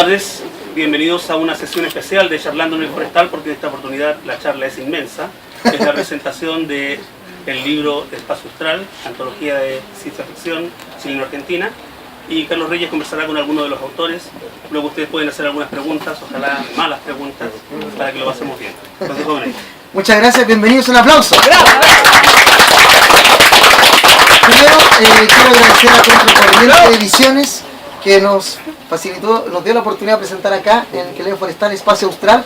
tardes, bienvenidos a una sesión especial de Charlando en el Forestal, porque en esta oportunidad la charla es inmensa. Es la presentación del libro Espacio Austral, antología de ciencia ficción chileno-argentina, y Carlos Reyes conversará con algunos de los autores. Luego ustedes pueden hacer algunas preguntas, ojalá malas preguntas, para que lo pasemos bien. Entonces, jóvenes. Muchas gracias, bienvenidos, un aplauso. Primero, quiero agradecer a Contracorriente Ediciones, que nos dio la oportunidad de presentar acá en Queleo Forestal Espacio Austral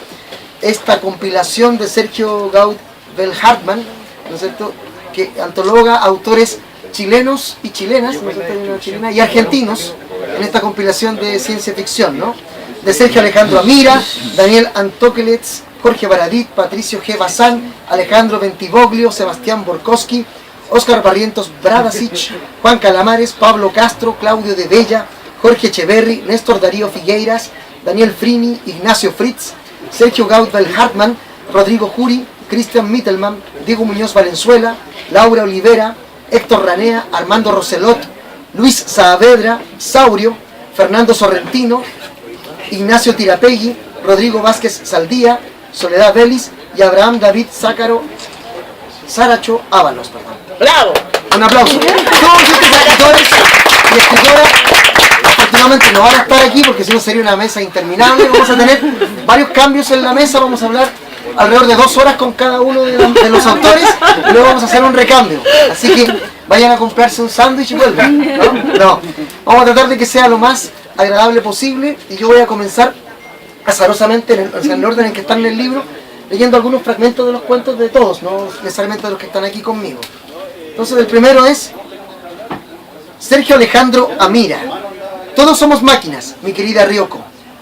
esta compilación de Sergio Gaut-Bell-Hartmann, ¿no es cierto?, que antologa autores chilenos y chilenas, ¿no es cierto?, y argentinos en esta compilación de ciencia ficción, ¿no?, de Sergio Alejandro Amira, Daniel Antokelets, Jorge Baradit, Patricio G. Bazán, Alejandro Bentivoglio, Sebastián Borkowski, Óscar Barrientos Bradasic, Juan Calamares, Pablo Castro, Claudio de Bella, Jorge Echeverri, Néstor Darío Figueiras, Daniel Frini, Ignacio Fritz, Sergio Gaut-Bell-Hartmann, Rodrigo Juri, Cristian Mittelman, Diego Muñoz Valenzuela, Laura Olivera, Héctor Ranea, Armando Roselot, Luis Saavedra, Saurio, Fernando Sorrentino, Ignacio Tirapegui, Rodrigo Vázquez Saldía, Soledad Vélez y Abraham David Saracho Ábalos. ¡Bravo! Un aplauso. Todos estos escritores y escritoras afortunadamente no van a estar aquí porque si no sería una mesa interminable. Vamos a tener varios cambios en la mesa, vamos a hablar alrededor de 2 horas con cada uno de los autores y luego vamos a hacer un recambio. Así que vayan a comprarse un sándwich y vuelvan. No, vamos a tratar de que sea lo más agradable posible y yo voy a comenzar azarosamente en el orden en que están en el libro, leyendo algunos fragmentos de los cuentos de todos, no necesariamente de los que están aquí conmigo. Entonces el primero es Sergio Alejandro Amira. Todos somos máquinas, mi querida Ryoko.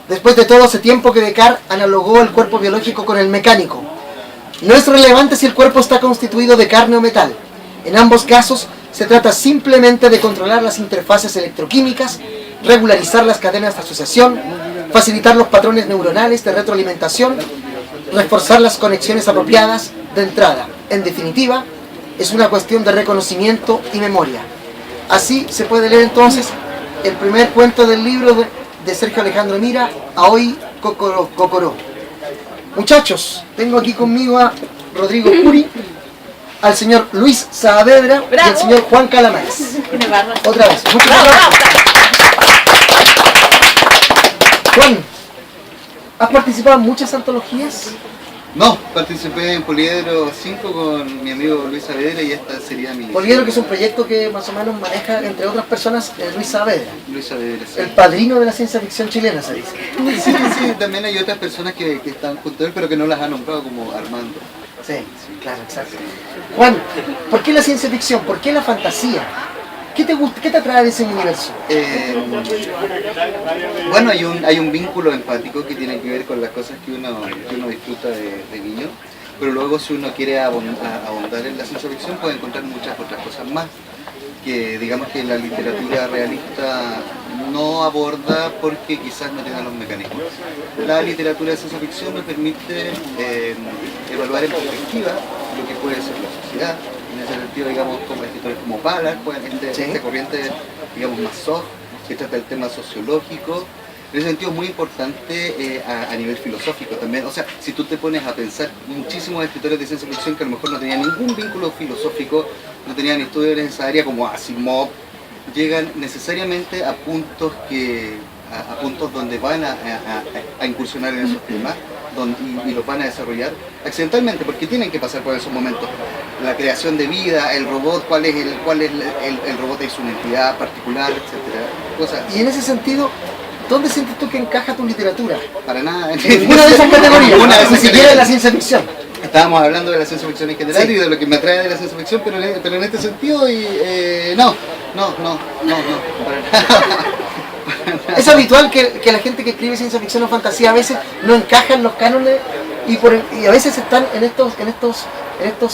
Después de todo, hace tiempo que Descartes analogó el cuerpo biológico con el mecánico. No es relevante si el cuerpo está constituido de carne o metal. En ambos casos, se trata simplemente de controlar las interfaces electroquímicas, regularizar las cadenas de asociación, facilitar los patrones neuronales de retroalimentación, reforzar las conexiones apropiadas de entrada. En definitiva, es una cuestión de reconocimiento y memoria. Así se puede leer entonces el primer cuento del libro de Sergio Alejandro Amira, Aoi Kokoro. Muchachos, tengo aquí conmigo a Rodrigo Juri, al señor Luis Saavedra y al señor Juan Calamares. Otra vez. Muchas gracias. Juan, ¿has participado en muchas antologías? No, participé en Poliedro 5 con mi amigo Luis Saavedra y esta sería mi... Poliedro, que es un proyecto que más o menos maneja, entre otras personas, Luis Saavedra. Luis Saavedra, sí. El padrino de la ciencia ficción chilena, se dice. Sí, también hay otras personas que están junto a él, pero que no las han nombrado, como Armando. Sí, claro, exacto. Juan, ¿por qué la ciencia ficción? ¿Por qué la fantasía? ¿Qué te gusta? ¿Qué te atrae de ese universo? Bueno, hay un vínculo empático que tiene que ver con las cosas que uno disfruta de niño, pero luego si uno quiere ahondar en la ciencia ficción puede encontrar muchas otras cosas más que digamos que la literatura realista no aborda porque quizás no tenga los mecanismos. La literatura de ciencia ficción nos permite evaluar en perspectiva lo que puede ser la sociedad. En ese sentido, digamos, como escritores como Ballard, esta corriente, digamos, más soft, que trata el tema sociológico. En ese sentido es muy importante a nivel filosófico también. O sea, si tú te pones a pensar, muchísimos escritores de ciencia ficción que a lo mejor no tenían ningún vínculo filosófico, no tenían estudios en esa área como Asimov, llegan necesariamente a puntos donde van a incursionar en esos temas y los van a desarrollar accidentalmente, porque tienen que pasar por esos momentos. La creación de vida, el robot, cuál es el robot y su identidad particular, etcétera. Cosas. Y en ese sentido, ¿dónde sientes tú que encaja tu literatura? Para nada. En ninguna de esas categorías, ni siquiera en la ciencia ficción. Estábamos hablando de la ciencia ficción en general, sí, y de lo que me atrae de la ciencia ficción, pero en este sentido, no, para nada. Es habitual que la gente que escribe ciencia ficción o fantasía a veces no encaja en los cánones y a veces están en estos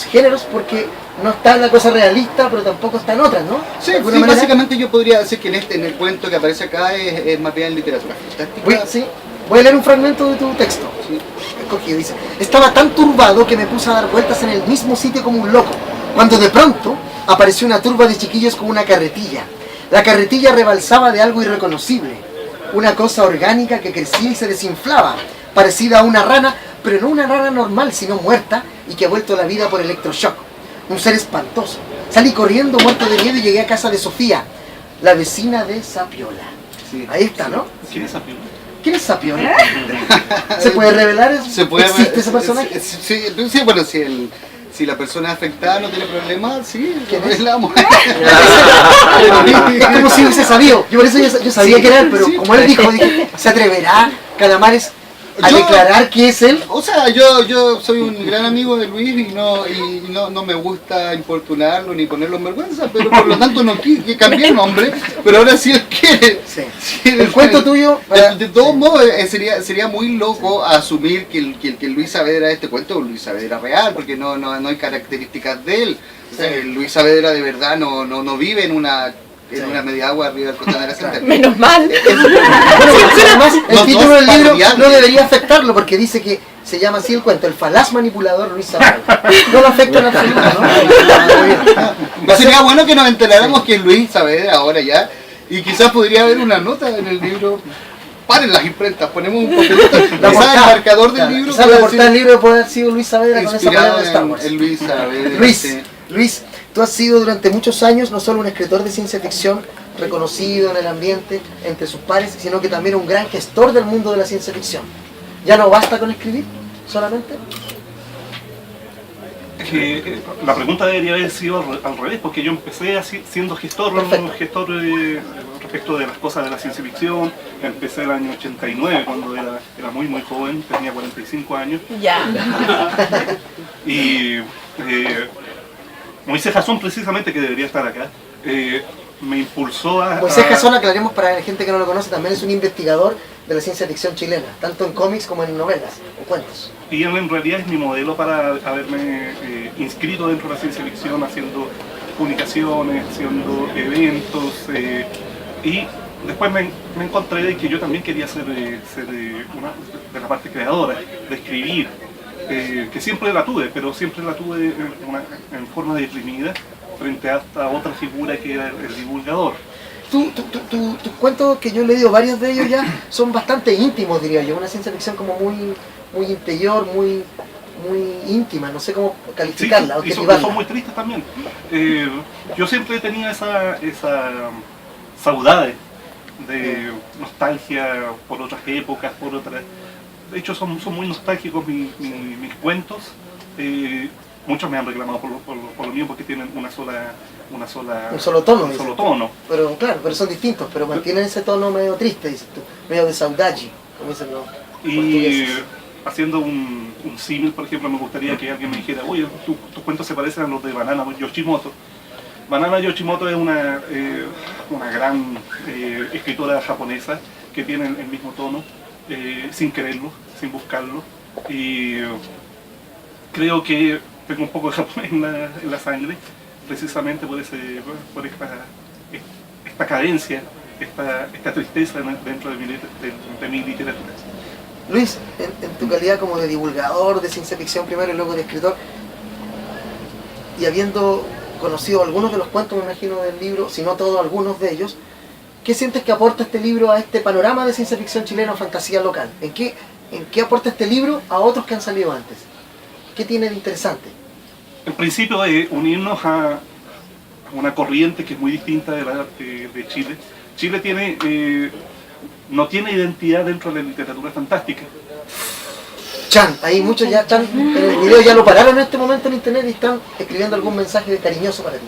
géneros porque no está en la cosa realista, pero tampoco está en otras, ¿no? Sí, básicamente yo podría decir que en el cuento que aparece acá es más bien literatura fantástica. Voy a leer un fragmento de tu texto. Sí. Escogido, dice: estaba tan turbado que me puse a dar vueltas en el mismo sitio como un loco, cuando de pronto apareció una turba de chiquillos con una carretilla. La carretilla rebalsaba de algo irreconocible. una cosa orgánica que crecía y se desinflaba, parecida a una rana, pero no una rana normal, sino muerta y que ha vuelto a la vida por electroshock. Un ser espantoso. Salí corriendo muerto de miedo y llegué a casa de Sofía, la vecina de Sapiola. Sí. Ahí está, ¿no? ¿Quién es Sapiola? ¿Quién es Sapiola? ¿Se puede revelar? ¿Existe ese personaje? Sí, bueno, si la persona afectada no tiene problema, sí, ¿Quién lo es? revelamos. Es como si hubiese sabido. Yo por eso yo sabía que era él, pero sí. como él dijo, dije, ¿se atreverá Calamares a declarar que es él? O sea, yo soy un gran amigo de Luis y no me gusta importunarlo ni ponerlo en vergüenza, pero por lo tanto no quiere cambiar el nombre, pero ahora sí él quiere. Sí. Sí, El cuento tuyo... De todos modos, sería muy loco asumir que Luis Saavedra de este cuento es Luis Saavedra real, porque no hay características de él. O sea, Luis Saavedra de verdad no vive en una media agua arriba del Costanera Center. Menos mal. Bueno, además, el Los título dos del libro parodiantes. no debería afectarlo porque dice que se llama así el cuento, el falaz manipulador Luis Saavedra. No lo afecta en absoluto, ¿no? Sería bueno que nos enteráramos que es Luis Saavedra ahora ya, y quizás podría haber una nota en el libro. Paren las imprentas, ponemos un papelito, quizás el marcador del libro Quizás la portada del libro puede haber sido Luis Saavedra con esa palabra inspirado de Star Wars. en Luis Saavedra. Luis, sí. Luis, tú has sido durante muchos años no solo un escritor de ciencia ficción reconocido en el ambiente entre sus pares, sino que también un gran gestor del mundo de la ciencia ficción. ¿Ya no basta con escribir solamente? La pregunta debería haber sido al revés, porque yo empecé siendo gestor, Perfecto. Respecto de las cosas de la ciencia ficción. Empecé el año 89, cuando era muy joven, tenía 45 años. Ya. Y Moisés Jason, precisamente, que debería estar acá, me impulsó a... Moisés Jason, aclaremos para la gente que no lo conoce, también es un investigador de la ciencia ficción chilena, tanto en cómics como en novelas o cuentos. Y él en realidad es mi modelo para haberme inscrito dentro de la ciencia ficción, haciendo publicaciones, haciendo eventos, y después me encontré de que yo también quería ser una de la parte creadora, de escribir, que siempre la tuve, pero siempre la tuve en forma deprimida frente a otra figura que era el divulgador. Tus cuentos, que yo he leído varios de ellos ya, son bastante íntimos, diría yo, una ciencia ficción como muy interior, muy íntima, no sé cómo calificarla. Sí, y son muy tristes también. Yo siempre tenía esa saudade de nostalgia por otras épocas, por otras... De hecho son muy nostálgicos mis cuentos. Muchos me han reclamado por lo mío porque tienen un solo tono. Pero claro, pero son distintos, pero mantienen ese tono medio triste, dices tú, medio de saudade, como dicen los portugueses. Haciendo un símil, por ejemplo, me gustaría que alguien me dijera, oye, tus cuentos se parecen a los de Banana Yoshimoto. Banana Yoshimoto es una gran escritora japonesa que tiene el mismo tono, sin quererlo, sin buscarlo, y creo que tengo un poco de japonés en la sangre, precisamente por esta cadencia, esta tristeza dentro de mi literatura. Luis, en tu calidad como de divulgador de ciencia ficción primero y luego de escritor, y habiendo conocido algunos de los cuentos, me imagino, del libro, si no todos, algunos de ellos, ¿qué sientes que aporta este libro a este panorama de ciencia ficción chilena o fantasía local? ¿En qué aporta este libro a otros que han salido antes? ¿Qué tiene de interesante? En principio, unirnos a una corriente que es muy distinta de Chile. Chile no tiene identidad dentro de la literatura fantástica. Chan, ahí muchos ya están en el video, ya lo pararon en este momento en internet y están escribiendo algún mensaje cariñoso para ti.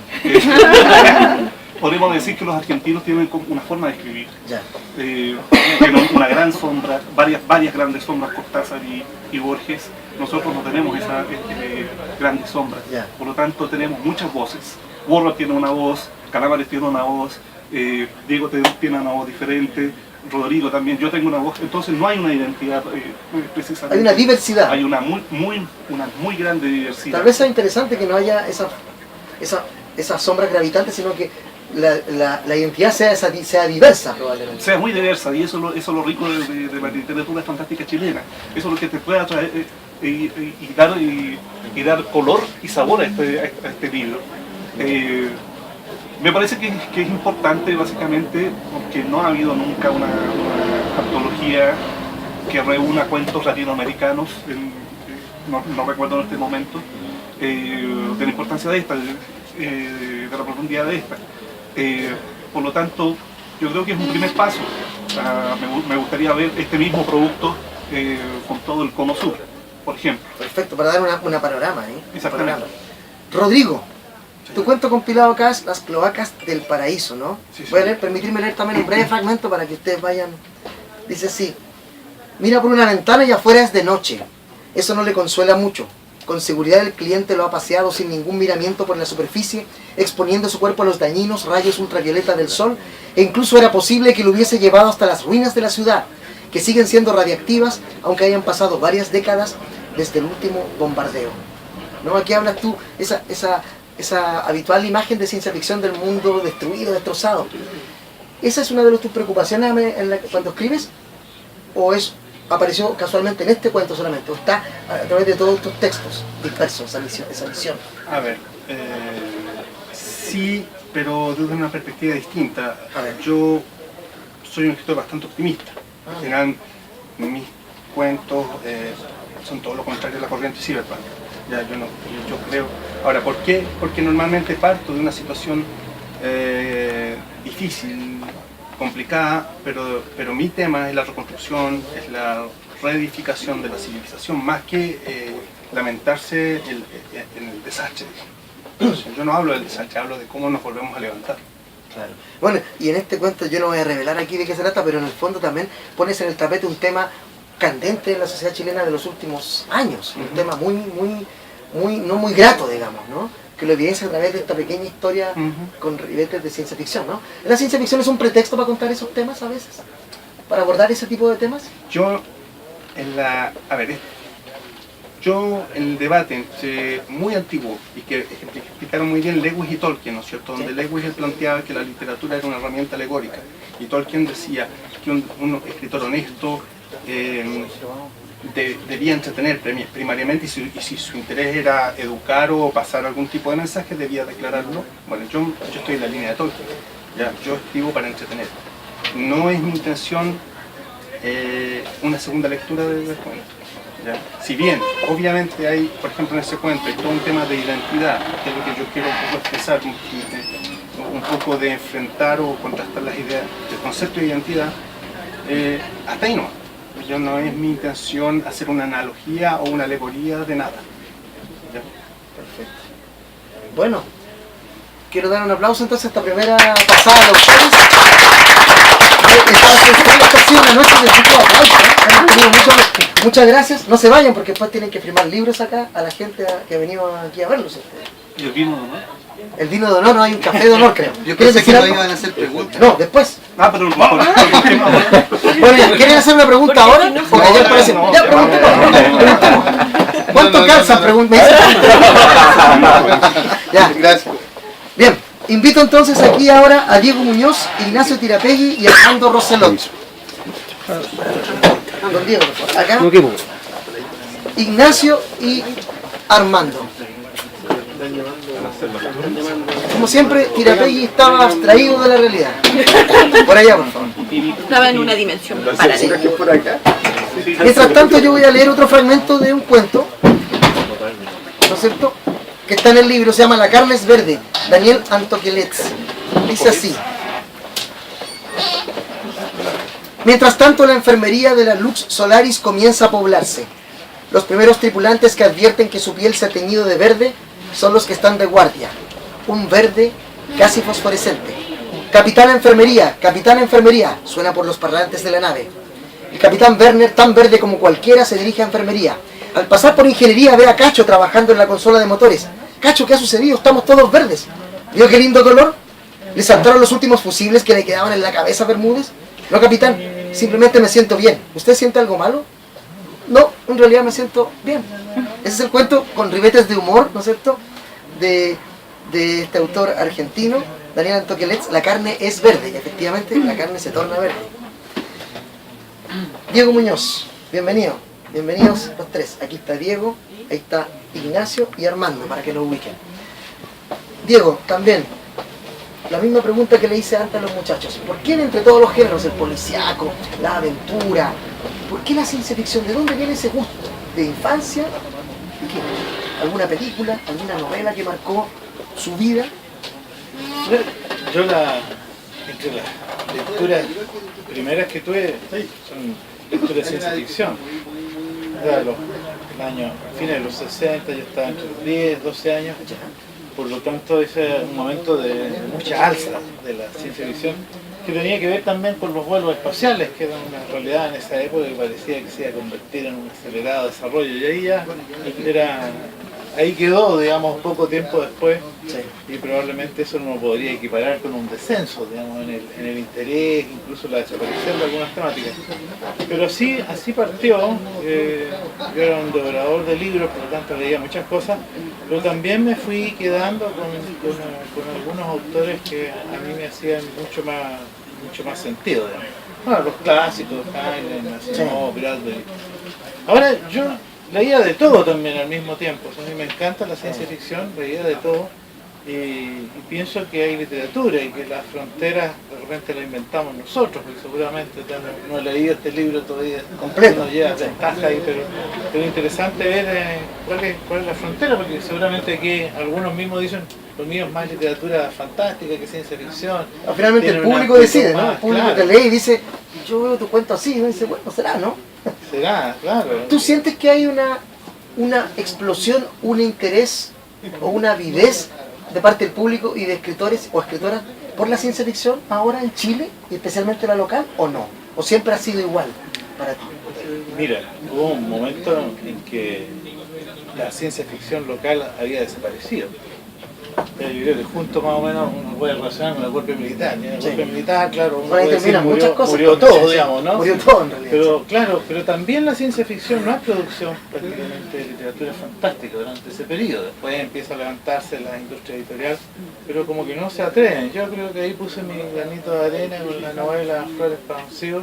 Podemos decir que los argentinos tienen una forma de escribir. Ya. Tienen una gran sombra, varias grandes sombras, Cortázar y Borges. Nosotros no tenemos esa grandes sombras. Ya. Por lo tanto, tenemos muchas voces. Borro tiene una voz, Calamares tiene una voz, Diego tiene una voz diferente, Rodrigo también, yo tengo una voz. Entonces no hay una identidad precisamente. Hay una diversidad. Hay una muy grande diversidad. Tal vez sea interesante que no haya esas sombras gravitantes, sino que la identidad sea diversa, probablemente. Sea muy diversa, y eso es lo rico de la literatura fantástica chilena. Eso es lo que te puede atraer y dar color y sabor a este libro. Me parece que es importante básicamente porque no ha habido nunca una antología que reúna cuentos latinoamericanos, no recuerdo en este momento, de la importancia de esta, de la profundidad de esta. Por lo tanto, yo creo que es un primer paso. Me gustaría ver este mismo producto con todo el cono sur, por ejemplo. Perfecto, para dar una panorama, ¿eh? Exactamente. Panorama. Rodrigo, tu cuento compilado acá es Las cloacas del paraíso, ¿no? Sí, sí. Voy a permitirme leer también un breve fragmento para que ustedes vayan. Dice así: mira por una ventana y afuera es de noche. Eso no le consuela mucho. Con seguridad el cliente lo ha paseado sin ningún miramiento por la superficie, exponiendo su cuerpo a los dañinos rayos ultravioleta del sol, e incluso era posible que lo hubiese llevado hasta las ruinas de la ciudad, que siguen siendo radiactivas, aunque hayan pasado varias décadas desde el último bombardeo. ¿No? Aquí hablas tú, esa habitual imagen de ciencia ficción del mundo destruido, destrozado. ¿Esa es una de tus preocupaciones cuando escribes? ¿O apareció casualmente en este cuento solamente? ¿O está a través de todos tus textos dispersos esa visión? A ver, sí, pero desde una perspectiva distinta. A ver. Yo soy un escritor bastante optimista. Al final, mis cuentos son todo lo contrario a la corriente cyberpunk. Ya, yo creo. Ahora, ¿por qué? Porque normalmente parto de una situación difícil, complicada, pero mi tema es la reconstrucción, es la reedificación de la civilización, más que lamentarse en el desastre. Entonces, yo no hablo del desastre, hablo de cómo nos volvemos a levantar. Claro. Bueno, y en este cuento yo no voy a revelar aquí de qué se trata, pero en el fondo también pones en el tapete un tema candente en la sociedad chilena de los últimos años, un tema no muy grato, digamos, ¿no? Que lo evidencia a través de esta pequeña historia con ribetes de ciencia ficción, ¿no? ¿La ciencia ficción es un pretexto para contar esos temas a veces? ¿Para abordar ese tipo de temas? Yo, el debate entre muy antiguo y que explicaron muy bien Lewis y Tolkien, ¿no es cierto? Donde Lewis planteaba que la literatura era una herramienta alegórica y Tolkien decía que un escritor honesto debía entretener primariamente y si su interés era educar o pasar algún tipo de mensaje debía declararlo. Bueno, yo estoy en la línea de Tolkien, ¿ya? Yo escribo para entretener. No es mi intención una segunda lectura del cuento. ¿Ya? Si bien, obviamente hay, por ejemplo en ese cuento, hay todo un tema de identidad, que es lo que yo quiero un poco expresar, un poco de enfrentar o contrastar las ideas del concepto de identidad, hasta ahí no. Yo no es mi intención hacer una analogía o una alegoría de nada. ¿Ya? Perfecto. Bueno, quiero dar un aplauso entonces a esta primera pasada de ustedes. Esta ha sido una noche de mucho aplauso, ¿eh? Muchas gracias. No se vayan porque después tienen que firmar libros acá a la gente que ha venido aquí a verlos. ¿Y el vino, no? El vino de honor, no hay un café de honor, creo. Yo ¿Quieres pensé que decir no algo? iban a hacer preguntas. No, después. Pero Bueno, ¿quieren hacer una pregunta ahora? O que ya parece. Ya, preguntemos. ¿Cuánto calza? Me dice. Ya. Gracias. Bien, invito entonces aquí ahora a Diego Muñoz, Ignacio Tirapegui y Armando Roselot. Don Diego, por favor. Acá. Ignacio y Armando. Como siempre, Tirapegui estaba abstraído de la realidad. Por allá, por favor. Estaba en una dimensión paralela. Mientras tanto, yo voy a leer otro fragmento de un cuento, ¿no es cierto?, que está en el libro, se llama La carne es verde, Daniel Antoquelets. Dice así: mientras tanto, la enfermería de la Lux Solaris comienza a poblarse. Los primeros tripulantes que advierten que su piel se ha teñido de verde son los que están de guardia. Un verde casi fosforescente. Capitán enfermería, suena por los parlantes de la nave. El capitán Werner, tan verde como cualquiera, se dirige a enfermería. Al pasar por ingeniería ve a Cacho trabajando en la consola de motores. Cacho, ¿qué ha sucedido? Estamos todos verdes. ¿Vio qué lindo color? ¿Le saltaron los últimos fusibles que le quedaban en la cabeza a Bermúdez? No, capitán, simplemente me siento bien. ¿Usted siente algo malo? No, en realidad me siento bien. Ese es el cuento con ribetes de humor, ¿no es cierto?, de este autor argentino, Daniel Antoquelets. La carne es verde, efectivamente, la carne se torna verde. Diego Muñoz, bienvenido. Bienvenidos los tres. Aquí está Diego, ahí está Ignacio y Armando, para que lo ubiquen. Diego, también. la misma pregunta que le hice antes a los muchachos. ¿Por qué entre todos los géneros, el policíaco, la aventura, por qué la ciencia ficción? ¿De dónde viene ese gusto? ¿De infancia? ¿Qué? ¿Alguna película, alguna novela que marcó su vida? Yo entre las lecturas primeras que tuve son lecturas de ciencia ficción. Era fines de los 60, yo estaba entre los 10, 12 años. Por lo tanto, ese es un momento de mucha alza de la ciencia ficción, que tenía que ver también con los vuelos espaciales, que eran una realidad en esa época que parecía que se iba a convertir en un acelerado desarrollo. Y ahí ya ahí quedó, digamos, poco tiempo después, y probablemente eso no lo podría equiparar con un descenso, digamos, en el interés, incluso la desaparición de algunas temáticas. Pero así partió. Yo era un devorador de libros, por lo tanto leía muchas cosas, pero también me fui quedando con algunos autores que a mí me hacían mucho más sentido, digamos. Bueno, los clásicos, Heinlein, Asimov, Bradbury. Ahora, yo leía de todo también al mismo tiempo. A mí me encanta la ciencia ficción, leía de todo, y pienso que hay literatura y que las fronteras de repente las inventamos nosotros, porque seguramente no he leído este libro todavía completo, no lleva ventaja ahí, pero es interesante ver cuál es la frontera, porque seguramente aquí algunos mismos dicen lo mío es más literatura fantástica que ciencia ficción. Finalmente el público decide, ¿no? El público te lee y dice, yo veo tu cuento así, y uno dice, bueno, será, ¿no? Será, claro. ¿Tú sientes que hay una explosión, un interés o una avidez de parte del público y de escritores o escritoras por la ciencia ficción ahora en Chile, y especialmente la local, o no? ¿O siempre ha sido igual para ti? Mira, hubo un momento en que la ciencia ficción local había desaparecido. Yo creo que junto más o menos uno puede relacionar con el golpe militar. En el golpe militar, claro, uno puede decir, murió todo, digamos, ¿no? Murió todo en realidad. Pero claro, pero también la ciencia ficción no es producción prácticamente de literatura fantástica durante ese periodo. Después empieza a levantarse la industria editorial, pero como que no se atreven. Yo creo que ahí puse mi granito de arena con la novela Flores para un Ciego,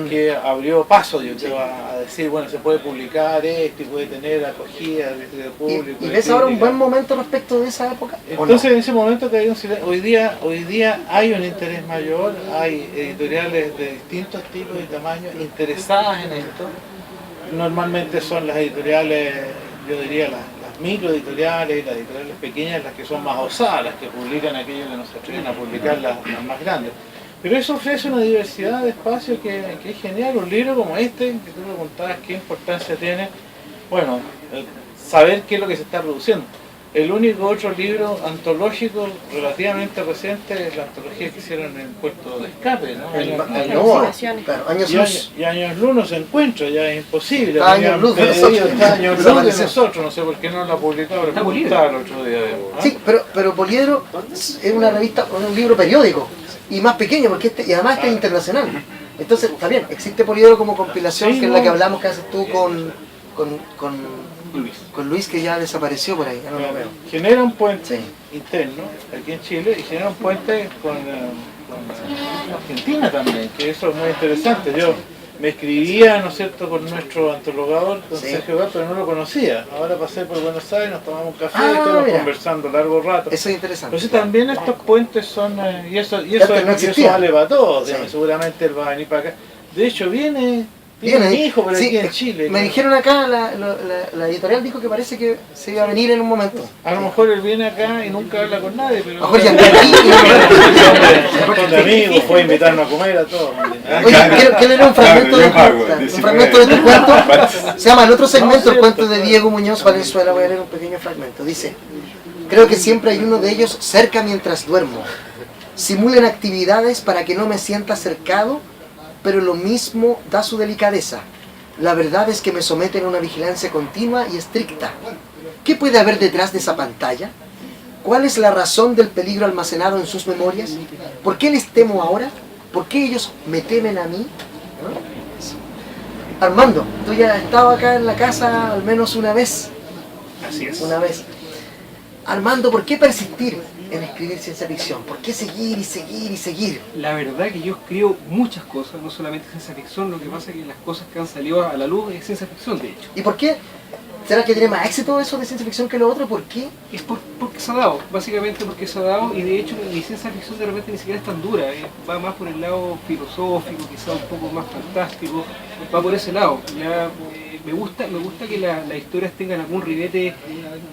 que abrió paso, yo creo, a decir, bueno, se puede publicar esto y puede tener acogida del público. ¿Y ves ahora un buen momento respecto de esa época? Entonces, en ese momento que hay un silencio, hoy día hay un interés mayor, hay editoriales de distintos tipos y tamaños interesadas en esto. Normalmente son las editoriales, yo diría las microeditoriales y las editoriales pequeñas las que son más osadas, las que publican aquello que no se atreven a publicar las más grandes. Pero eso ofrece una diversidad de espacios que es genial. Un libro como este, que tú me contabas qué importancia tiene, bueno, saber qué es lo que se está produciendo. El único otro libro antológico relativamente reciente es la antología que hicieron en Puerto de Escape, ¿no? Y Años Luz no se encuentra, ya es imposible. Años Luz de nosotros, no sé por qué no la publicaron, pero estaba el otro día. Sí, pero Poliedro es una revista, un libro periódico. Y más pequeño, porque y además este es internacional. Entonces, está bien, existe Poliedro como compilación, que es la que hablamos que haces tú con Luis, que ya desapareció por ahí, ya no lo veo. Genera un puente interno aquí en Chile y genera un puente con Argentina también, que eso es muy interesante. Yo me escribía, ¿no es cierto?, con nuestro antologador, con Sergio Gato, pero no lo conocía. Ahora pasé por Buenos Aires, nos tomamos un café, estuvimos conversando largo rato. Eso es interesante. Entonces también estos puentes son, y eso vale para todos, digamos, seguramente él va a venir para acá. De hecho viene mi hijo por aquí en Chile. Me dijeron acá, la editorial dijo que parece que se iba a venir en un momento. A lo mejor él viene acá y nunca habla con nadie, pero... Mejor ya aquí con amigos, puede invitarnos a comer a todos. Oye, quiero leer un fragmento de tu cuento. Se llama el otro segmento, el cuento de Diego Muñoz Valenzuela. Voy a leer un pequeño fragmento. Dice: creo que siempre hay uno de ellos cerca mientras duermo. Simulan actividades para que no me sienta cercado, pero lo mismo da su delicadeza. La verdad es que me someten a una vigilancia continua y estricta. ¿Qué puede haber detrás de esa pantalla? ¿Cuál es la razón del peligro almacenado en sus memorias? ¿Por qué les temo ahora? ¿Por qué ellos me temen a mí? ¿No? Armando, tú ya has estado acá en la casa al menos una vez. Así es. Una vez. Armando, ¿por qué persistir en escribir ciencia ficción? ¿Por qué seguir y seguir y seguir? La verdad que yo escribo muchas cosas, no solamente ciencia ficción, lo que pasa es que las cosas que han salido a la luz es ciencia ficción, de hecho. ¿Y por qué ¿Será que tiene más éxito eso de ciencia ficción que lo otro? ¿Por qué? Es porque se ha dado, básicamente porque se ha dado, y de hecho mi ciencia ficción de repente ni siquiera es tan dura, va más por el lado filosófico, quizá un poco más fantástico, va por ese lado. Ya, me gusta que las historias tengan algún ribete,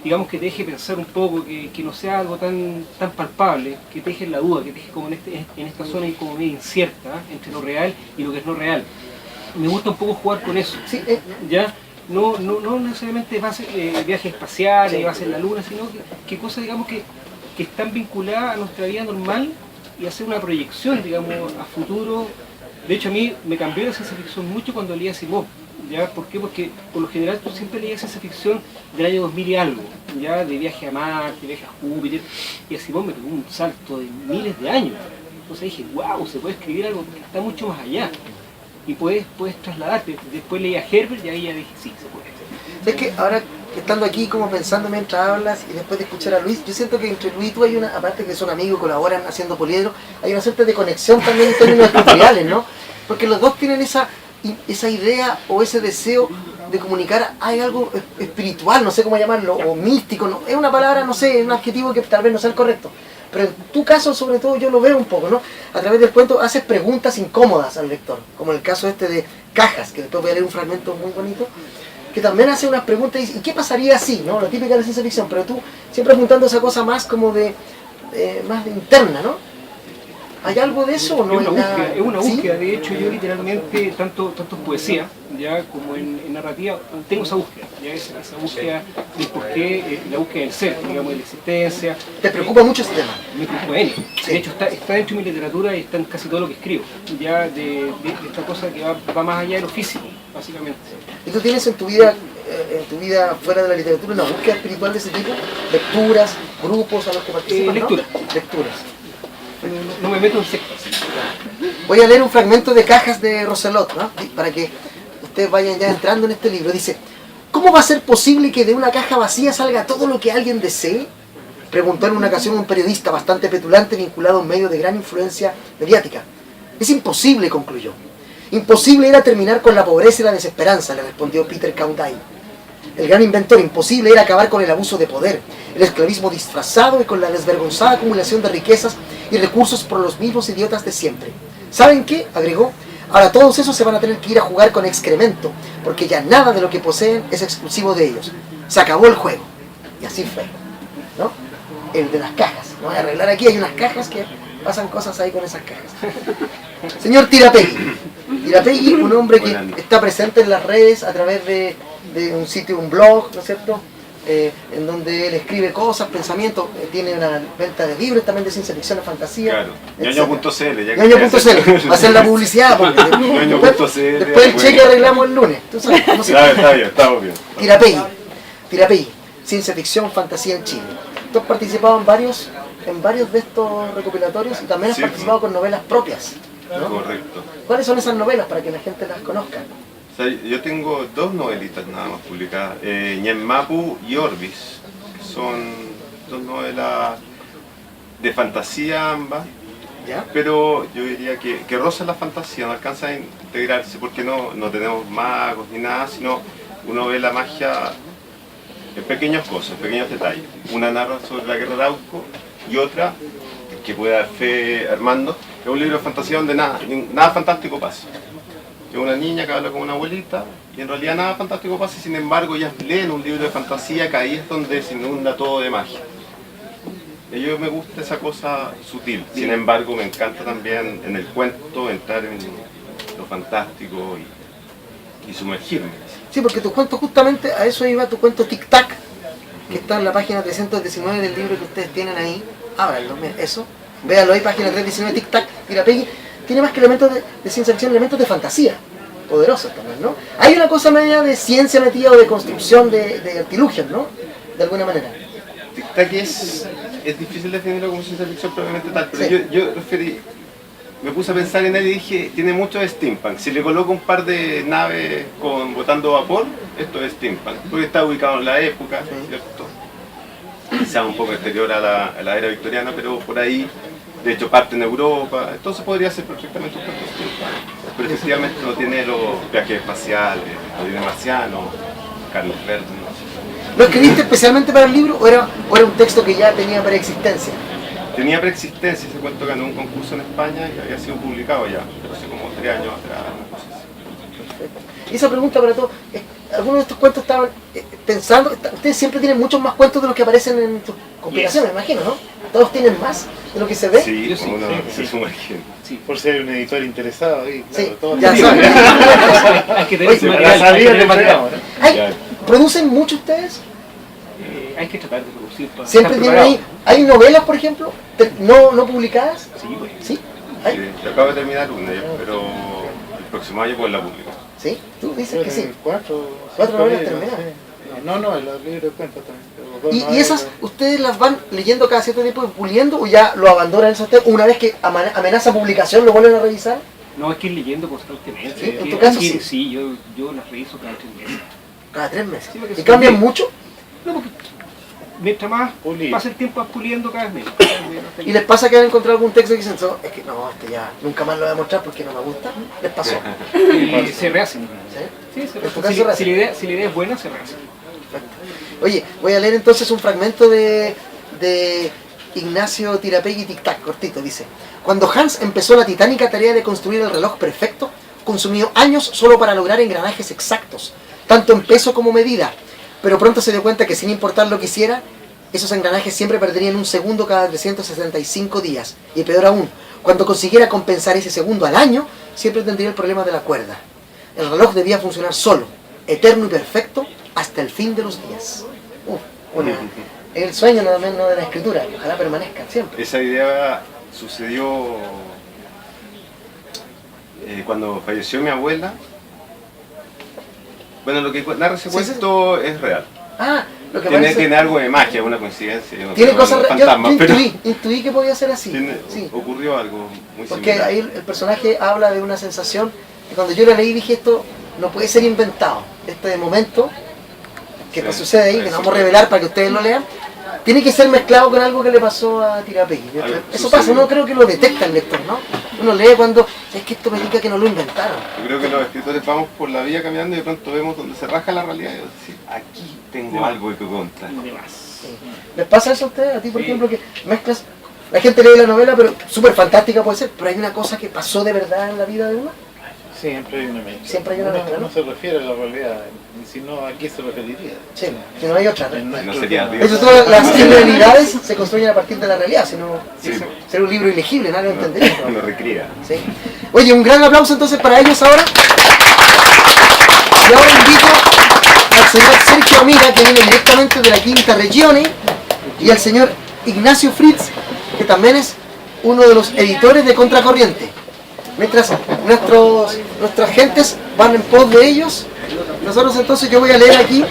digamos, que te deje pensar un poco, que no sea algo tan palpable, que te deje en la duda, que te deje como en esta zona como medio incierta, entre lo real y lo que es no real. Me gusta un poco jugar con eso, Sí, ¿ya? No necesariamente viajes espaciales, bases en la luna, sino que cosas, digamos, que están vinculadas a nuestra vida normal y hacer una proyección, digamos, a futuro. De hecho, a mí me cambió la ciencia ficción mucho cuando leía Asimov. ¿Ya? ¿Por qué? Porque por lo general tú siempre leías ciencia ficción del año 2000 y algo, ya de viaje a Marte, viaje a Júpiter, y Asimov me pegó un salto de miles de años. Entonces dije, wow, se puede escribir algo que está mucho más allá. Y puedes trasladarte. Después leí a Herbert y ahí ya dije, sí, se puede. Es que ahora estando aquí como pensando mientras hablas y después de escuchar a Luis, yo siento que entre Luis y tú hay una, aparte que son amigos, colaboran haciendo poliedro, hay una suerte de conexión también en términos editoriales, ¿no? Porque los dos tienen esa idea o ese deseo de comunicar, hay algo espiritual, no sé cómo llamarlo, o místico, no, es una palabra, no sé, un adjetivo que tal vez no sea el correcto. Pero en tu caso, sobre todo, yo lo veo un poco, ¿no? A través del cuento haces preguntas incómodas al lector, como el caso este de Cajas, que después voy a leer un fragmento muy bonito, que también hace unas preguntas y dice, ¿y qué pasaría si? ¿No? Lo típico de la ciencia ficción, pero tú siempre apuntando a esa cosa más como más de interna, ¿no? ¿Hay algo de eso o no? Es una ¿Sí? búsqueda, de hecho yo literalmente, tanto en poesía ya como en narrativa, tengo esa búsqueda, ya esa búsqueda del porqué, la búsqueda del ser, digamos, de la existencia. ¿Te preocupa mucho ese tema? Me preocupa él. De hecho está dentro de mi literatura y está en casi todo lo que escribo, ya de esta cosa que va más allá de lo físico, básicamente. ¿Y tú tienes en tu vida fuera de la literatura una búsqueda espiritual de ese tipo? ¿Lecturas, grupos a los que participas? Lecturas. ¿No? Lecturas. No me meto en sectas. Voy a leer un fragmento de Cajas de Roselot, ¿no? Para que ustedes vayan ya entrando en este libro. Dice, ¿cómo va a ser posible que de una caja vacía salga todo lo que alguien desee? Preguntó en una ocasión un periodista bastante petulante vinculado a un medio de gran influencia mediática. Es imposible, concluyó. Imposible era terminar con la pobreza y la desesperanza, le respondió Peter Caudai. El gran inventor, imposible era acabar con el abuso de poder, el esclavismo disfrazado y con la desvergonzada acumulación de riquezas y recursos por los mismos idiotas de siempre. ¿Saben qué?, agregó, ahora todos esos se van a tener que ir a jugar con excremento, porque ya nada de lo que poseen es exclusivo de ellos. Se acabó el juego. Y así fue, ¿no? El de las cajas. No voy a arreglar aquí, hay unas cajas que pasan cosas ahí con esas cajas. Señor Tirapegui. Tirapegui, un hombre que está presente en las redes a través de un sitio, un blog, ¿no es cierto?, en donde él escribe cosas, pensamientos, tiene una venta de libros también de ciencia ficción, de fantasía. Claro, ñoño.cl. ñoño.cl, va a ser la publicidad, porque después el cheque arreglamos el lunes. ¿Tú sabes cómo se llama? Está bien, estamos bien. Tirapegui, ciencia ficción, fantasía en Chile. Tú has participado en varios de estos recopilatorios y también has participado con novelas propias, ¿no? Correcto. ¿Cuáles son esas novelas para que la gente las conozca? O sea, yo tengo dos novelitas nada más publicadas, Ñenmapu y Orbis, que son dos novelas de fantasía ambas, ¿Ya? pero yo diría que rozan la fantasía, no alcanza a integrarse porque no tenemos magos ni nada, sino uno ve la magia en pequeñas cosas, pequeños detalles. Una narra sobre la guerra de Arauco y otra, que puede dar fe Armando, es un libro de fantasía donde nada fantástico pasa. Es una niña que habla con una abuelita y en realidad nada fantástico pasa, y sin embargo ellas leen un libro de fantasía que ahí es donde se inunda todo de magia. Y a mí me gusta esa cosa sutil, sin embargo me encanta también en el cuento entrar en lo fantástico y sumergirme. Sí, porque tu cuento, justamente a eso iba tu cuento Tic Tac, que está en la página 319 del libro que ustedes tienen ahí. Ábranlo, mira, eso. Véanlo ahí, página 319, Tic Tac, Tirapegui. Tiene más que elementos de ciencia ficción, elementos de fantasía, poderosos también, ¿no? Hay una cosa media de ciencia metida o de construcción de artilugios, ¿no? De alguna manera. Tic Tac es difícil definirlo como ciencia ficción probablemente tal, pero sí. yo me puse a pensar en él y dije, tiene mucho de steampunk. Si le coloco un par de naves botando vapor, esto es steampunk, porque está ubicado en la época, ¿cierto? Quizá un poco exterior a la era victoriana, pero por ahí, de hecho parte en Europa, entonces podría ser perfectamente un cuento steampunk. Pero efectivamente no tiene los viajes espaciales, no tiene marcianos, Carlos Verde. ¿Lo escribiste especialmente para el libro o era un texto que ya tenía preexistencia? Tenía preexistencia, ese cuento ganó un concurso en España y había sido publicado ya, pero hace como 3 años atrás, una cosa así. Y esa pregunta para todos, algunos de estos cuentos estaban pensando, ustedes siempre tienen muchos más cuentos de los que aparecen en sus compilaciones, me imagino, ¿no? ¿Todos tienen más de lo que se ve? Sí, sí, uno sí, se sumerge. Sí, por ser un editor interesado ahí, claro, Sí, todos ya los- saben. Hay que tener Oye, ese la material, hay que salida tener del material. programa, ¿no? Ay, ¿producen mucho ustedes? Hay que tratar de producir para ¿Siempre estar tienen ahí? preparado. ¿Hay novelas, por ejemplo, no publicadas? Sí, pues. ¿Sí? ¿Hay? Sí, yo acabo de terminar una, pero el próximo año pues la publico. ¿Sí? ¿Tú dices que sí? Cuatro novelas libros, terminadas. sí. No, los libros de cuentos también. pero dos ¿Y novelas. esas ustedes las van leyendo cada cierto tiempo y puliendo o ya lo abandonan eso ustedes? Una vez que amenaza publicación, ¿lo vuelven a revisar? No, hay que ir leyendo constantemente. Sí, Hay en que- tu caso hay que- sí. Sí, yo las reviso cada 3 meses. Cada 3 meses. Sí, porque ¿Y son cambian bien. mucho? No, porque mientras más Pulir. pasa el tiempo vas puliendo cada vez menos. ¿Y les pasa que han encontrado algún texto que dicen, "So, es que no, este ya nunca más lo voy a mostrar porque no me gusta"? ¿Les pasó? Y se rehacen. ¿Sí? Sí, se ¿En tu rehacen. caso Si, rehacen? si la idea es buena, se rehacen. Oye, voy a leer entonces un fragmento de Ignacio Tirapegui Tic-Tac, cortito, dice: cuando Hans empezó la titánica tarea de construir el reloj perfecto, consumió años solo para lograr engranajes exactos, tanto en peso como medida, pero pronto se dio cuenta que sin importar lo que hiciera, esos engranajes siempre perderían un segundo cada 365 días, y peor aún, cuando consiguiera compensar ese segundo al año, siempre tendría el problema de la cuerda. El reloj debía funcionar solo, eterno y perfecto, hasta el fin de los días. El sueño no de la escritura, que ojalá permanezca siempre. Esa idea sucedió cuando falleció mi abuela. Bueno, lo que narra ese Sí, cuento es real. Ah, lo que Tiene, parece... tiene algo de magia, una coincidencia. yo no Tiene creo en cosas... los Yo fantasmas, pero intuí que podía ser así. Sí. ocurrió algo muy Porque similar. ahí el personaje habla de una sensación que cuando yo la leí dije, esto no puede ser inventado. Este momento que Sí, sucede ahí, que eso no vamos a fue. revelar para que ustedes lo lean, tiene que ser mezclado con algo que le pasó a Tirapegui. Algo Eso sucedió. pasa, uno creo que lo detecta el lector, ¿no? Uno lee cuando, es que esto me indica que no lo inventaron. Yo creo que los escritores vamos por la vida caminando y de pronto vemos donde se raja la realidad y decimos, aquí tengo algo que contar. De más. ¿Les pasa eso a ustedes? A ti, por ejemplo, que mezclas, la gente lee la novela, pero súper fantástica puede ser, pero hay una cosa que pasó de verdad en la vida de uno. Siempre hay una mezcla. Siempre hay una Uno- mezcla, ¿no? uno se refiere a la realidad, y si no, ¿a qué se referiría? Sí, que no hay otra. En No nuestro sería tema. bien. De hecho, todas las irrealidades se construyen a partir de la realidad, si no, Sí. sería un libro ilegible, nadie lo entendería. Lo recría. Sí. Oye, un gran aplauso entonces para ellos ahora. Y ahora invito al señor Sergio Amira, que viene directamente de la Quinta Regione, y al señor Ignacio Fritz, que también es uno de los editores de Contracorriente. Mientras nuestras gentes van en pos de ellos, nosotros entonces yo voy a leer aquí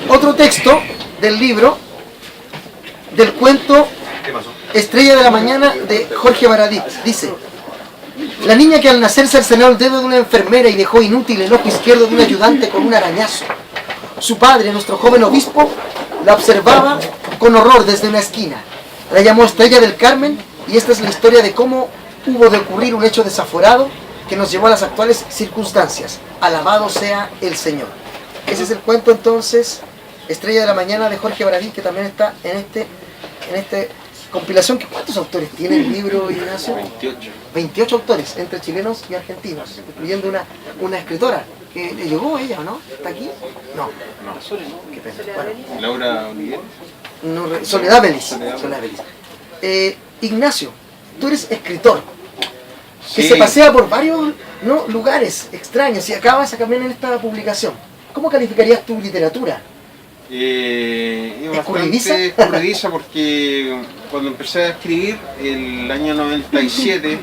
otro texto del libro, del cuento Estrella de la Mañana de Jorge Baradit. Dice: la niña que al nacer cercenó el dedo de una enfermera y dejó inútil el ojo izquierdo de un ayudante con un arañazo. Su padre, nuestro joven obispo, la observaba con horror desde una esquina. La llamó Estrella del Carmen y esta es la historia de cómo hubo de ocurrir un hecho desaforado que nos llevó a las actuales circunstancias. Alabado sea el Señor. Ese es el cuento entonces, Estrella de la Mañana de Jorge Baradit, que también está en este compilación. ¿Cuántos autores tiene el libro, Ignacio? 28. 28 autores, entre chilenos y argentinos, incluyendo una escritora. Que le llegó ella, ¿o no? ¿Está aquí? No. Qué pena. Bueno, Laura Olivier. Soledad Belis. Soledad Belis. Ignacio, tú eres escritor, que Sí. se pasea por varios lugares extraños y acabas también en esta publicación. ¿Cómo calificarías tu literatura? Es ¿Escurridiza? bastante escurridiza porque cuando empecé a escribir el año 97,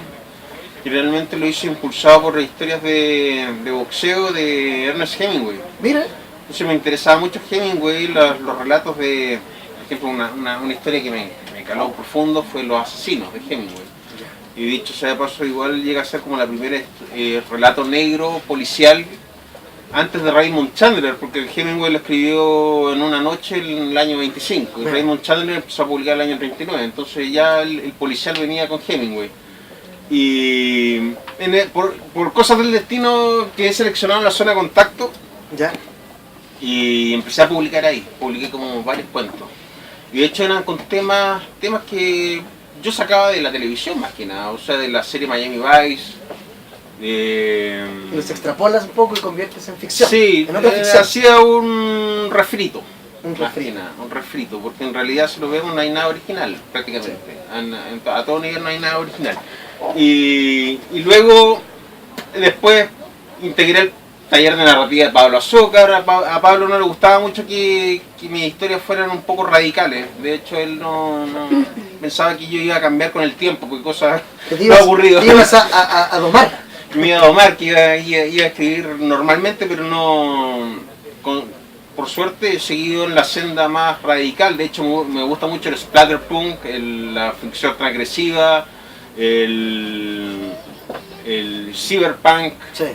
y realmente lo hice impulsado por las historias de boxeo de Ernest Hemingway. Mira, Entonces me interesaba mucho Hemingway, los relatos de, por ejemplo, una historia que me caló profundo fue Los asesinos de Hemingway. Y dicho sea de paso, igual llega a ser como la primera relato negro policial antes de Raymond Chandler, porque Hemingway lo escribió en una noche en el año 25 y Raymond Chandler empezó a publicar el año 39, entonces ya el policial venía con Hemingway. Y por cosas del destino quedé seleccionado en la zona de contacto ya. Y empecé a publicar ahí, publiqué como varios cuentos. Y de hecho eran con temas que yo sacaba de la televisión más que nada, o sea, de la serie Miami Vice. Y los extrapolas un poco y conviertes en ficción. Sí, en otra ficción. hacía un refrito. Un refrito. Un refrito, porque en realidad si lo vemos no hay nada original, prácticamente. A todo nivel no hay nada original. Y luego, después, integré el taller de narrativa de Pablo Azócar. A Pablo no le gustaba mucho que mis historias fueran un poco radicales. De hecho, él no pensaba que yo iba a cambiar con el tiempo, porque cosas no aburridas. Te ibas a domar. Me iba a domar, que iba a escribir normalmente, pero no... por suerte he seguido en la senda más radical. De hecho me gusta mucho el splatterpunk, la ficción transgresiva, el cyberpunk. Sí.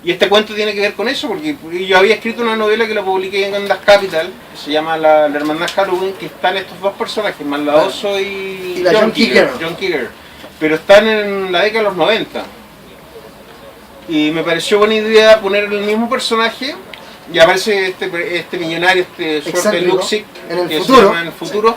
Y este cuento tiene que ver con eso, porque yo había escrito una novela que la publiqué en Gandas Capital, que se llama La Hermandad Halloween, que están estos dos personajes, Maldadoso y la John Kiger. Pero están en la década de los 90. Y me pareció buena idea poner el mismo personaje, y aparece este millonario, suerte de Luxic, en el futuro,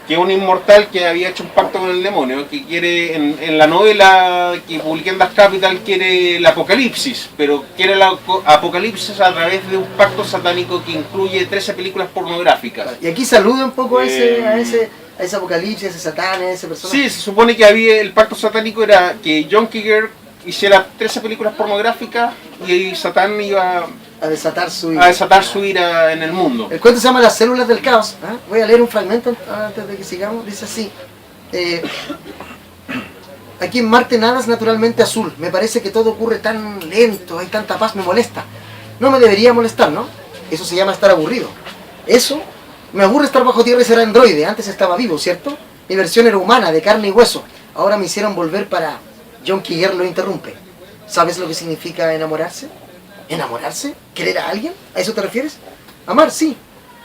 que es un inmortal que había hecho un pacto con el demonio, que quiere, en la novela que publiqué en Das Capital, quiere el apocalipsis, pero quiere el apocalipsis a través de un pacto satánico que incluye 13 películas pornográficas. Y aquí saluda un poco a ese apocalipsis, a ese satán, a ese personaje. Sí, se supone que el pacto satánico era que John Kiger hiciera 13 películas pornográficas y Satán iba a desatar su ira en el mundo. El cuento se llama Las células del caos. Voy a leer un fragmento antes de que sigamos. Dice así: aquí en Marte nada es naturalmente azul. Me parece que todo ocurre tan lento, hay tanta paz, me molesta. No me debería molestar, ¿no? Eso se llama estar aburrido. Eso, me aburre estar bajo tierra y ser androide. Antes estaba vivo, ¿cierto? Mi versión era humana, de carne y hueso. Ahora me hicieron volver para... John Kiger lo interrumpe. ¿Sabes lo que significa enamorarse? ¿Enamorarse? ¿Querer a alguien? ¿A eso te refieres? Amar, sí,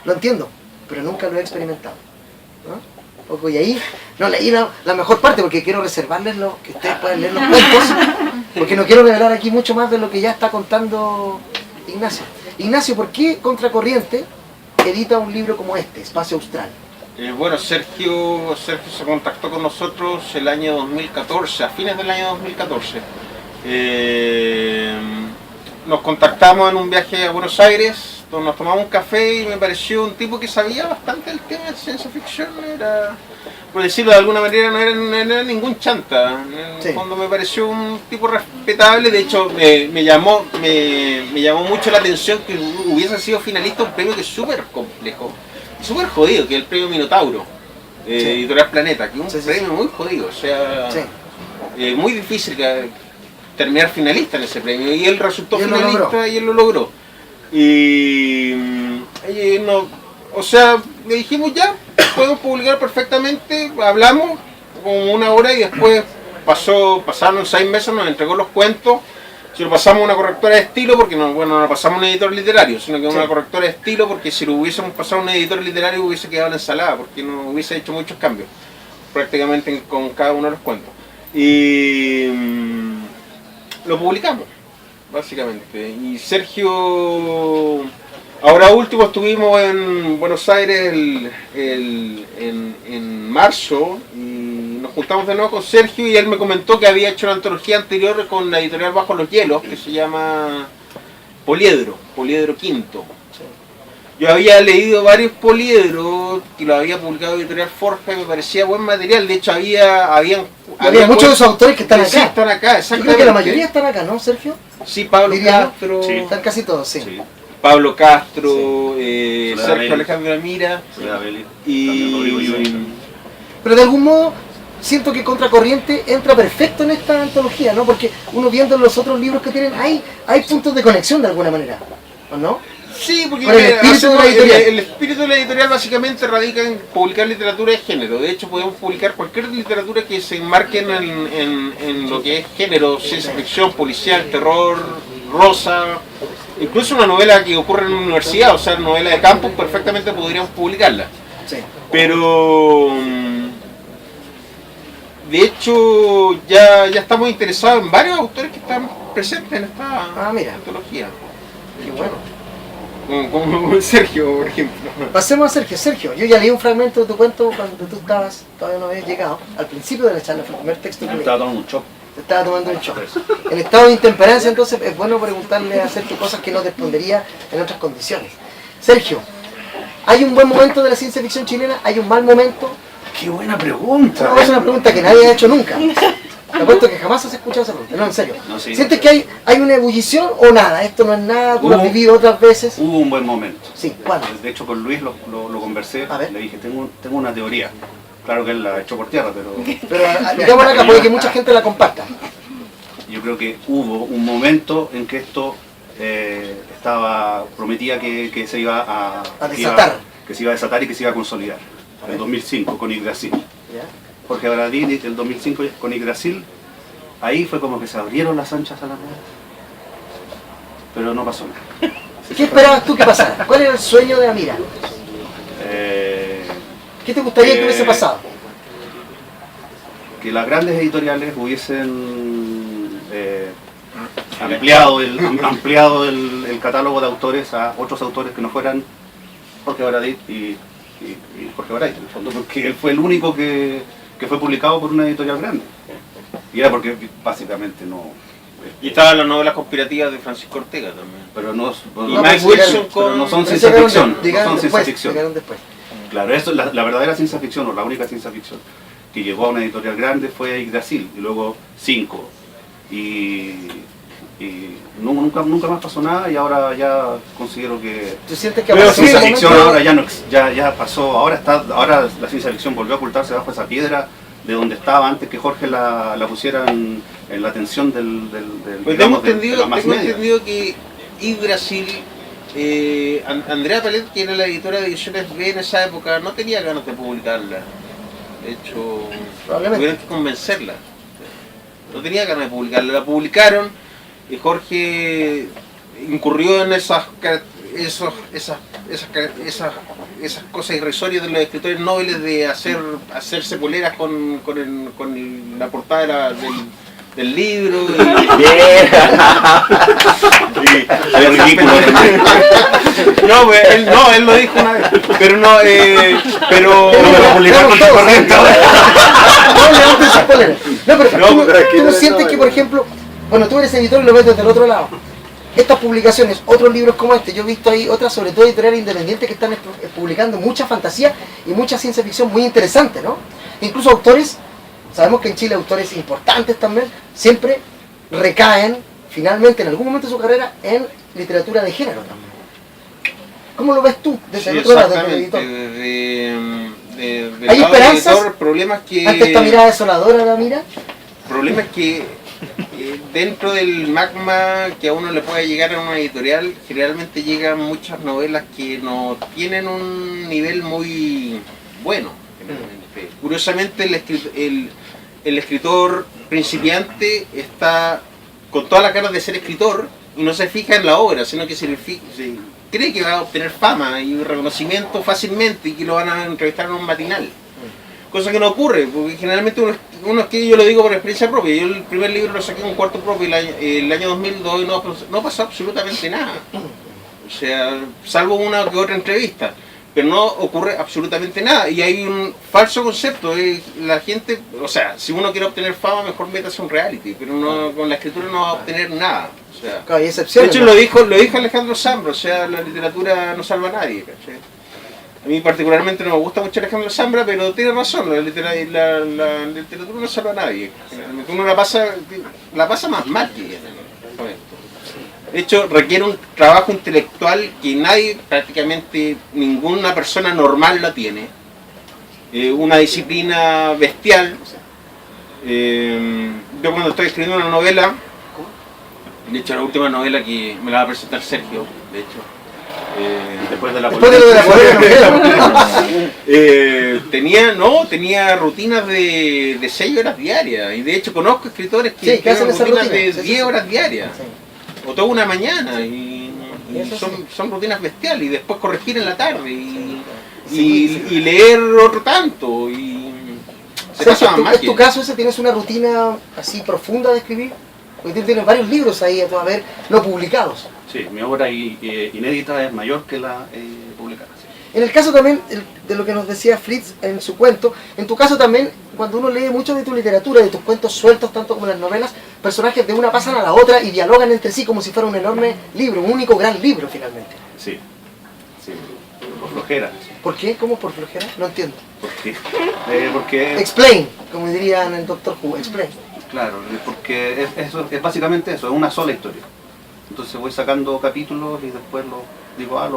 lo entiendo, pero nunca lo he experimentado. ¿No? Y ahí no leí la mejor parte porque quiero reservarles que ustedes puedan leer los cuentos, porque no quiero revelar aquí mucho más de lo que ya está contando Ignacio. Ignacio, ¿por qué Contracorriente edita un libro como este, Espacio Austral? Bueno, Sergio se contactó con nosotros el año 2014, a fines del año 2014. Nos contactamos en un viaje a Buenos Aires, donde nos tomamos un café y me pareció un tipo que sabía bastante del tema de ciencia ficción. Era, por decirlo de alguna manera, no era ningún chanta. En el fondo me pareció un tipo respetable. De hecho, me llamó mucho la atención que hubiese sido finalista un premio que es súper complejo. Súper jodido, que es el premio Minotauro, Editorial Planeta, que es un premio muy jodido, o sea, muy difícil terminar finalista en ese premio, y él resultó finalista y él lo logró. O sea, le dijimos ya, podemos publicar perfectamente, hablamos como una hora y después pasaron 6 meses, nos entregó los cuentos. Si lo pasamos a una correctora de estilo, porque no lo pasamos a un editor literario, sino que a una correctora de estilo, porque si lo hubiésemos pasado a un editor literario hubiese quedado en la ensalada, porque no hubiese hecho muchos cambios, prácticamente con cada uno de los cuentos. Y lo publicamos, básicamente. Y Sergio, ahora último estuvimos en Buenos Aires en marzo, y nos juntamos de nuevo con Sergio y él me comentó que había hecho una antología anterior con la editorial Bajo los Hielos que se llama Poliedro Quinto. Yo había leído varios poliedros que lo había publicado editorial Forja y me parecía buen material. De hecho había muchos de esos autores que están acá. Sí, están acá, exactamente. Yo creo que la mayoría están acá, ¿no, Sergio? Sí, Pablo Castro. Sí. Están casi todos, sí. Pablo Castro, Sergio Alejandro Mira Pero de algún modo siento que Contracorriente entra perfecto en esta antología, ¿no? Porque uno viendo los otros libros que tienen, hay puntos de conexión de alguna manera, ¿o no? Sí, porque el espíritu de la editorial básicamente radica en publicar literatura de género. De hecho, podemos publicar cualquier literatura que se enmarque en lo que es género, ciencia ficción, policial, terror, rosa, incluso una novela que ocurre en una universidad, o sea, novela de campus, perfectamente podríamos publicarla. Sí. Pero de hecho ya estamos interesados en varios autores que están presentes en esta antología. Qué bueno. como Sergio, por ejemplo. Pasemos a Sergio. Sergio, yo ya leí un fragmento de tu cuento cuando tú estabas, todavía no habías llegado, al principio de la charla, fue el primer texto que leí. Estaba tomando un choc. Te estaba tomando un shock. En estado de intemperancia, entonces, es bueno preguntarle a Sergio cosas que no respondería en otras condiciones. Sergio, ¿hay un buen momento de la ciencia ficción chilena? ¿Hay un mal momento? ¡Qué buena pregunta! No, es una pregunta que nadie ha hecho nunca. Te apuesto que jamás has escuchado esa pregunta. No, en serio. No, sí, ¿Sientes no, que hay una ebullición o nada? Esto no es nada, tú lo has vivido otras veces. Hubo un buen momento. Sí, ¿cuándo? De hecho, con Luis lo conversé. A ver. Le dije, tengo una teoría. Claro que él la echó por tierra, pero Pero digámosla acá, puede que mucha gente la comparta. yo creo que hubo un momento en que esto prometía que se iba a desatar. Que se iba a desatar y que se iba a consolidar. En 2005 con Yggdrasil. ¿Ya? Jorge Baradit, el 2005 con Yggdrasil, ahí fue como que se abrieron las anchas a la red. Pero no pasó nada. ¿Qué esperabas tú que pasara? ¿Cuál era el sueño de Amira? ¿Qué te gustaría que hubiese pasado? Que las grandes editoriales hubiesen ampliado el catálogo de autores a otros autores que no fueran Jorge Baradit y Jorge Baradit, en el fondo, porque él fue el único que fue publicado por una editorial grande. Y era porque básicamente no... Y estaban las novelas conspirativas de Francisco Ortega también. Pero no, Y Mike Wilson pero no son Pero ciencia llegaron ficción. de- llegaron No son después, ciencia ficción. llegaron después. Claro, eso, la verdadera ciencia ficción, o la única ciencia ficción que llegó a una editorial grande fue Yggdrasil, y luego 5. Y nunca más pasó nada, y ahora ya considero que ¿Tú sientes que la apareció ciencia ese ficción momento? ahora ya pasó, ahora la ciencia ficción volvió a ocultarse bajo esa piedra de donde estaba antes que Jorge la pusiera en la atención Pues digamos, tengo de la más media. entendido que Yggdrasil, Andrea Palet, que era la editora de Ediciones B en esa época, no tenía ganas de publicarla. De hecho, Probablemente. tuvieron que convencerla. No tenía ganas de publicarla. La publicaron y Jorge incurrió en esas cosas irrisorias de los escritores nobles de hacerse poleras con la portada del libro. Es ridículo. No, pues, él lo dijo una vez. Pero no, pero... No me lo publicaron con todos. corriente. No, levanten sus poleras. No, pero No, pero es que tú no no, sientes no, que, no. por ejemplo, bueno, tú eres editor y lo ves desde el otro lado. Estas publicaciones, otros libros como este, yo he visto ahí otras, sobre todo editoriales independientes, que están publicando mucha fantasía y mucha ciencia ficción muy interesante, ¿no? Incluso autores, sabemos que en Chile autores importantes también, siempre recaen, finalmente, en algún momento de su carrera, en literatura de género también. ¿Cómo lo ves tú desde Sí, el otro lado, desde el exactamente. editor? Del ¿Hay lado del esperanzas editor, problemas que... Ante esta mirada desoladora, la mira. problema es que dentro del magma que a uno le puede llegar a una editorial, generalmente llegan muchas novelas que no tienen un nivel muy bueno. Generalmente. Curiosamente, el escritor principiante está con todas las ganas de ser escritor y no se fija en la obra, sino que se cree que va a obtener fama y reconocimiento fácilmente y que lo van a entrevistar en un matinal. Cosa que no ocurre, porque generalmente uno es que yo lo digo por experiencia propia. Yo el primer libro lo saqué en un cuarto propio el año 2002 y no pasó absolutamente nada. O sea, salvo una que otra entrevista. Pero no ocurre absolutamente nada. Y hay un falso concepto. La gente, o sea, si uno quiere obtener fama, mejor métase un reality. Pero no, con la escritura no va a obtener nada. O sea, Claro, hay de excepciones. hecho, ¿no? lo dijo Alejandro Zambra. O sea, la literatura no salva a nadie. ¿cachai? A mí particularmente no me gusta mucho Alejandro Zambra, pero tiene razón, la literatura no salva a nadie. Generalmente uno la pasa más mal que ella. De hecho, requiere un trabajo intelectual que nadie, prácticamente ninguna persona normal la tiene. Una disciplina bestial. Yo cuando estoy escribiendo una novela, de hecho la última novela que me la va a presentar Sergio, de hecho, Después de la Después de lo de la tenía rutinas de 6 horas diarias. Y de hecho conozco escritores que Sí, que hacen tienen esa rutinas rutina. de Sí, 10 sí. horas diarias. Sí. O toda una mañana. Y Eso sí. son rutinas bestiales. Y después corregir en la tarde. Sí. Y leer otro tanto. Y se Sergio, pasa más ¿es mal tu que... caso ese? ¿Tienes una rutina así profunda de escribir? Porque tú tienes varios libros ahí a tu haber no publicados. Sí, mi obra inédita es mayor que la publicada. Sí. En el caso también de lo que nos decía Fritz en su cuento, en tu caso también, cuando uno lee mucho de tu literatura, de tus cuentos sueltos, tanto como las novelas, personajes de una pasan a la otra y dialogan entre sí como si fuera un enorme libro, un único gran libro finalmente. Sí, sí, por flojera. ¿Por qué? ¿Cómo por flojera? No entiendo. ¿Por qué? Porque... Explain, como dirían en Doctor Who, explain. Claro, porque es básicamente eso, es una sola historia. Entonces voy sacando capítulos y después lo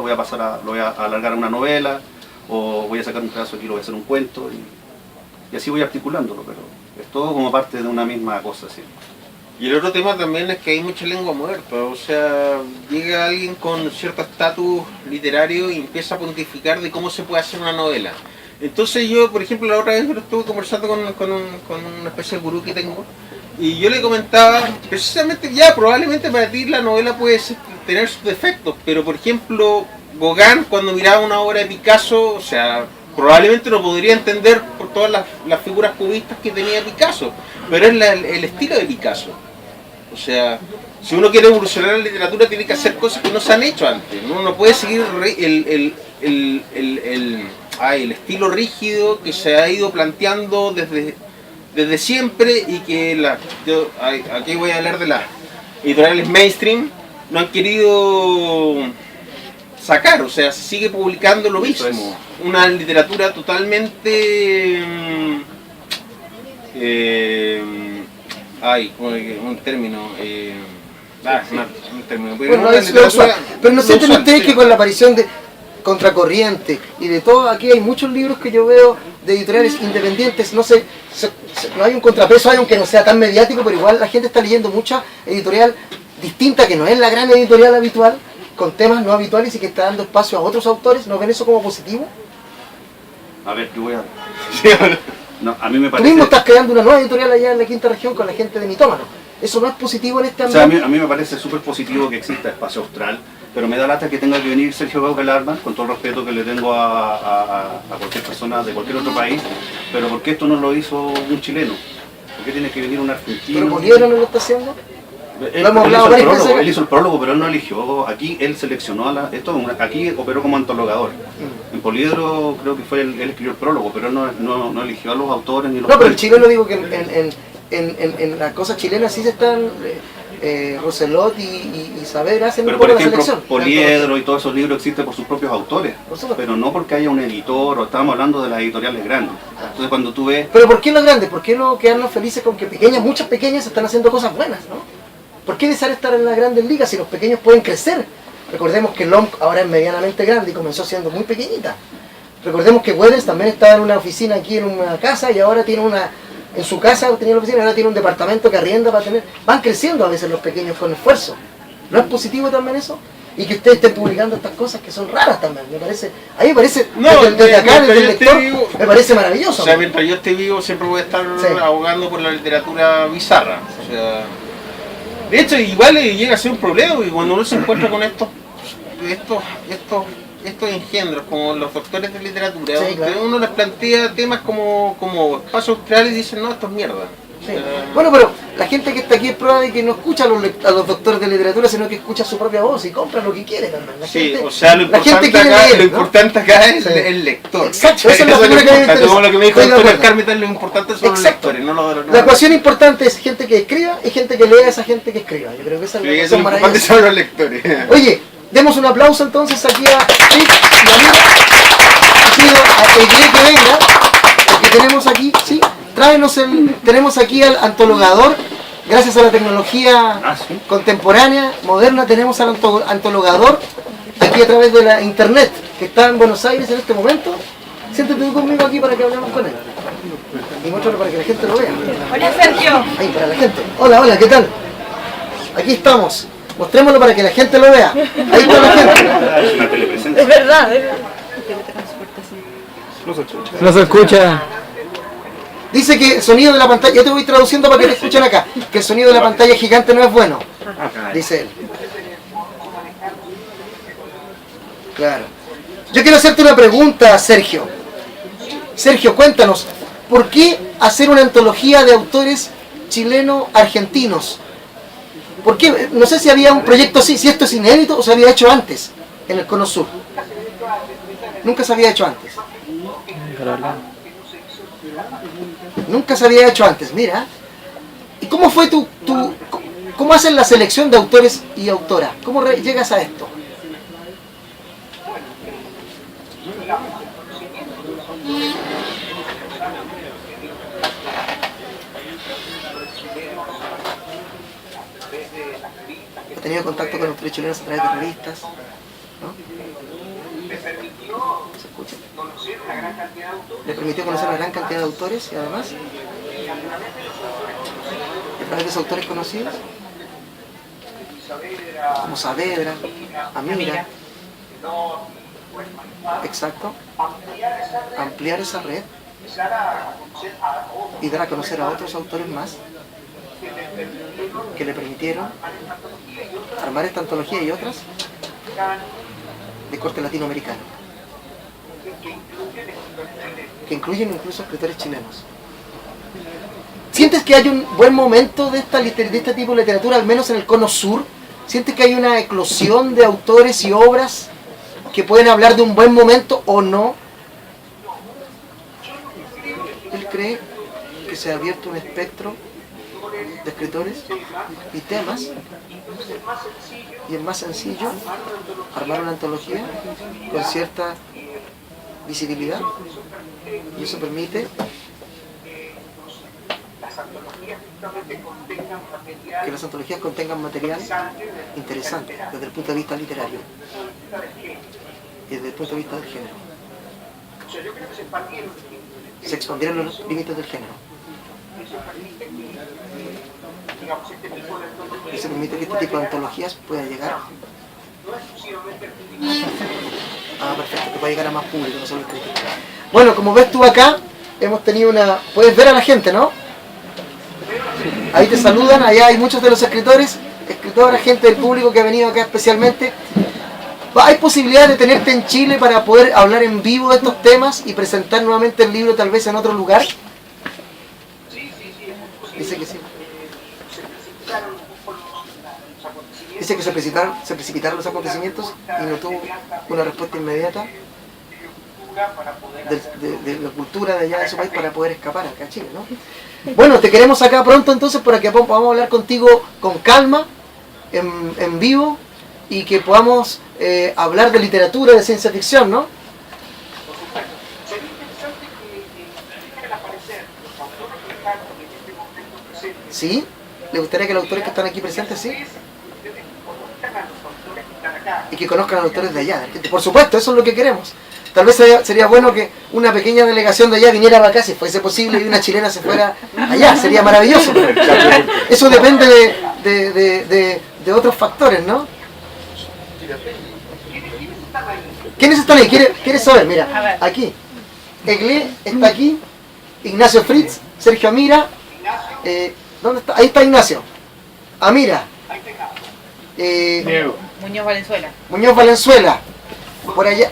voy a alargar a una novela, o voy a sacar un pedazo aquí, lo voy a hacer un cuento, y así voy articulándolo, pero es todo como parte de una misma cosa, ¿sí? Y el otro tema también es que hay mucha lengua muerta, o sea, llega alguien con cierto estatus literario y empieza a pontificar de cómo se puede hacer una novela. Entonces yo, por ejemplo, la otra vez estuve conversando con una especie de gurú que tengo, y yo le comentaba, precisamente ya, probablemente para ti la novela puede tener sus defectos, pero por ejemplo, Gauguin cuando miraba una obra de Picasso, o sea, probablemente no podría entender por todas las figuras cubistas que tenía Picasso, pero es el estilo de Picasso. O sea, si uno quiere evolucionar en la literatura tiene que hacer cosas que no se han hecho antes. Uno no puede seguir el estilo rígido que se ha ido planteando desde siempre y que aquí voy a hablar de las editoriales mainstream, no han querido sacar, o sea, se sigue publicando lo mismo. Una literatura totalmente... un término... un término. Bueno, pero no sienten ustedes que con la aparición de Contracorriente y de todo, aquí hay muchos libros que yo veo de editoriales independientes, no hay un contrapeso, aunque no sea tan mediático, pero igual la gente está leyendo mucha editorial distinta, que no es la gran editorial habitual, con temas no habituales y que está dando espacio a otros autores? ¿No ven eso como positivo? A ver, yo voy a... No, a mí me Tú parece... mismo estás creando una nueva editorial allá en la quinta región con la gente de Mitómano. ¿Eso no es positivo en este ambiente? O sea, a mí me parece súper positivo que exista Espacio Austral, pero me da lata que tenga que venir Sergio Gauca-Larman, con todo el respeto que le tengo a cualquier persona de cualquier otro país, pero ¿por qué esto no lo hizo un chileno? ¿Por qué tiene que venir un argentino? ¿Pero Poliedro no lo está haciendo? Él hizo el prólogo, pero él no eligió. Aquí él seleccionó aquí operó como antologador. En Poliedro creo que fue él escribió el prólogo, pero él no eligió a los autores ni los... No, pero el chileno digo que en las cosas chilenas sí se están... Roselot y Saavedra hacen pero un poco por ejemplo, la selección. Poliedro y todos esos libros existen por sus propios autores, pero no porque haya un editor, o estábamos hablando de las editoriales grandes. Entonces cuando tú ves... Pero ¿por qué los grandes? ¿Por qué no quedarnos felices con que muchas pequeñas están haciendo cosas buenas, ¿no? ¿Por qué desear estar en las grandes ligas si los pequeños pueden crecer? Recordemos que LOMC ahora es medianamente grande y comenzó siendo muy pequeñita. Recordemos que Wellens también estaba en una oficina aquí en una casa y ahora tiene en su casa tenía la oficina, ahora tiene un departamento que arrienda para tener... Van creciendo a veces los pequeños con esfuerzo. ¿No es positivo también eso? Y que ustedes estén publicando estas cosas que son raras también, me parece... A mí me parece, desde acá, desde el lector, me parece maravilloso. O sea, mientras yo esté vivo siempre voy a estar abogando por la literatura bizarra. O sea, de hecho, igual llega a ser un problema, porque cuando uno se encuentra con estos engendros, como los doctores de literatura, uno les plantea temas como Espacio Austral y dicen, no, esto es mierda. Sí. Bueno, pero la gente que está aquí es prueba de que no escucha a los doctores de literatura, sino que escucha su propia voz y compra lo que quiere también. O sea, lo importante acá es el lector. Exacto, eso es lo que me interesa. Como lo que me dijo Antonio Carmetal, lo importante son los lectores, no los... La ecuación importante es gente que escriba y gente que lea a esa gente que escriba. Yo creo que esa es la ecuación maravillosa. Lo importante son los lectores. Oye, demos un aplauso entonces aquí a Fritz y a Mira. Pido a Egle que venga, porque tenemos aquí, sí, tenemos aquí al antologador. Gracias a la tecnología contemporánea, moderna, tenemos al antologador aquí a través de la internet, que está en Buenos Aires en este momento. Siéntate tú conmigo aquí para que hablemos con él. Y muéstralo para que la gente lo vea. Hola, Sergio. Ahí, para la gente. Hola, ¿qué tal? Aquí estamos. Mostrémoslo para que la gente lo vea. Ahí está la gente. Es una telepresencia. Es verdad. No se escucha. Dice que el sonido de la pantalla, yo te voy traduciendo para que te escuchen acá, que el sonido de la pantalla gigante no es bueno, dice él. Claro. Yo quiero hacerte una pregunta, Sergio. Sergio, cuéntanos, ¿por qué hacer una antología de autores chileno-argentinos? ¿Por qué? No sé si había un proyecto así, si esto es inédito o se había hecho antes en el Cono Sur. Nunca se había hecho antes. Nunca se había hecho antes, mira. ¿Y cómo fue cómo hacen la selección de autores y autoras? ¿Cómo llegas a esto? He tenido contacto con autores chilenos a través de revistas, ¿no? ¿Se escucha? Le permitió conocer a una gran cantidad de autores y además, a través de esos autores conocidos, como Saavedra, Amira, exacto, ampliar esa red y dar a conocer a otros autores más que le permitieron armar esta antología y otras de corte latinoamericano, que incluyen incluso escritores chilenos. ¿Sientes que hay un buen momento de este tipo de literatura, al menos en el Cono Sur? ¿Sientes que hay una eclosión de autores y obras que pueden hablar de un buen momento o no? Él cree que se ha abierto un espectro de escritores y temas, y es más sencillo armar una antología con cierta visibilidad, y eso permite que las antologías contengan material interesante desde el punto de vista literario y desde el punto de vista del género. Se expandieron los límites del género y se permite que este tipo de antologías pueda llegar perfecto, que pueda llegar a más público, no solo el crítico. Bueno, como ves tú acá, hemos tenido puedes ver a la gente, ¿no? Ahí te saludan, allá hay muchos de los escritores, escritoras, gente del público que ha venido acá especialmente. ¿Hay posibilidad de tenerte en Chile para poder hablar en vivo de estos temas y presentar nuevamente el libro tal vez en otro lugar? Dice que sí. Dice que se precipitaron los acontecimientos y no tuvo una respuesta inmediata de la cultura de allá de su país para poder escapar acá a Chile, ¿no? Bueno, te queremos acá pronto entonces para que podamos hablar contigo con calma, en vivo, y que podamos hablar de literatura, de ciencia ficción, ¿no? ¿Sí? ¿Le gustaría que los autores que están aquí presentes, sí? Y que conozcan a los autores de allá. Por supuesto, eso es lo que queremos. Tal vez sería bueno que una pequeña delegación de allá viniera para acá, si fuese posible, y una chilena se fuera allá. Sería maravilloso. Eso depende de otros factores, ¿no? ¿Quiénes están ahí? ¿Quieres saber? Mira, aquí. Eglé está aquí. Ignacio Fritz, Sergio Amira. ¿Dónde está? Ahí está Ignacio. Amira. Diego. Muñoz Valenzuela. Muñoz Valenzuela. Por allá.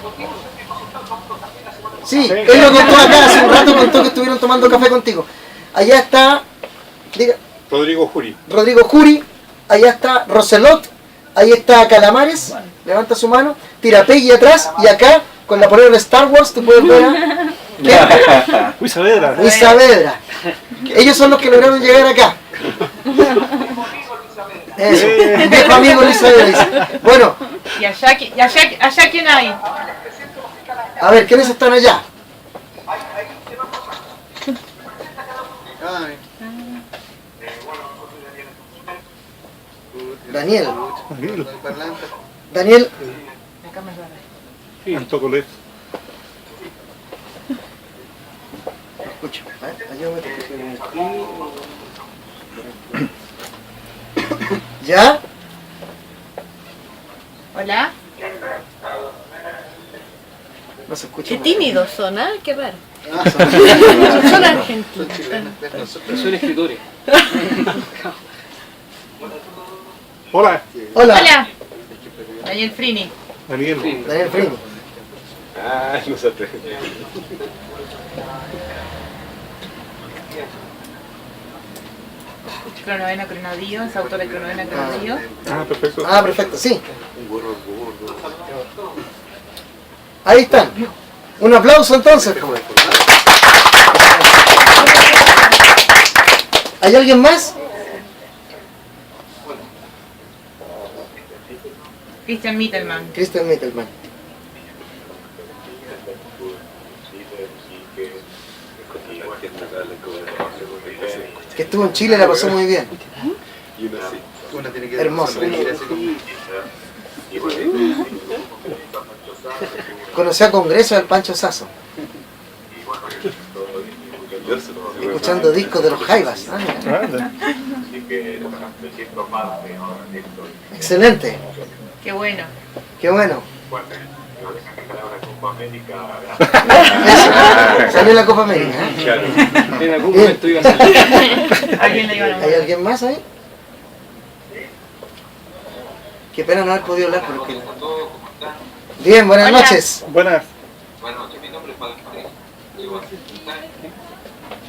Sí, él lo contó acá, hace un rato contó que estuvieron tomando café contigo. Allá está... Rodrigo Juri. Rodrigo Juri. Allá está Roselot. Ahí está Calamares. Levanta su mano. Tirapegui atrás. Y acá, con la polera de Star Wars, tú puedes ver a... Luis Saavedra. Luis Saavedra. Ellos son los que lograron llegar acá. Eso, viejo amigo Luis Saavedra dice. Bueno. ¿Y allá quién hay? A ver, ¿quiénes están allá? Daniel. Daniel. Sí, toco lejos. Escucha, ayúdame. ¿Ya? Hola. No se escucha. Qué tímidos son, ¿ah? Qué raro. Son argentinos. Son escritores. Hola. Hola. Hola. Daniel Frini. Daniel Frini. Ay, no se atreve. Cronovena Cronadío, es autor de Cronovena Cronadío. Ah, perfecto. Ah, perfecto, sí. Ahí están. Un aplauso entonces. ¿Hay alguien más? Christian Mittelmann. Christian Mittelmann. Que estuvo en Chile, la pasó muy bien. Hermoso. Conoció a Congreso del Pancho Sasso. Escuchando discos de los Jaivas. Ah, mira. Excelente. Qué bueno. Qué bueno. Eso. Salió la Copa América. ¿Eh? En algún momento iba a salir. Alguien le iba a nombrar. ¿Hay alguien más ahí? Qué pena no haber podido hablar porque... Bien, buenas Hola. noches. Buenas.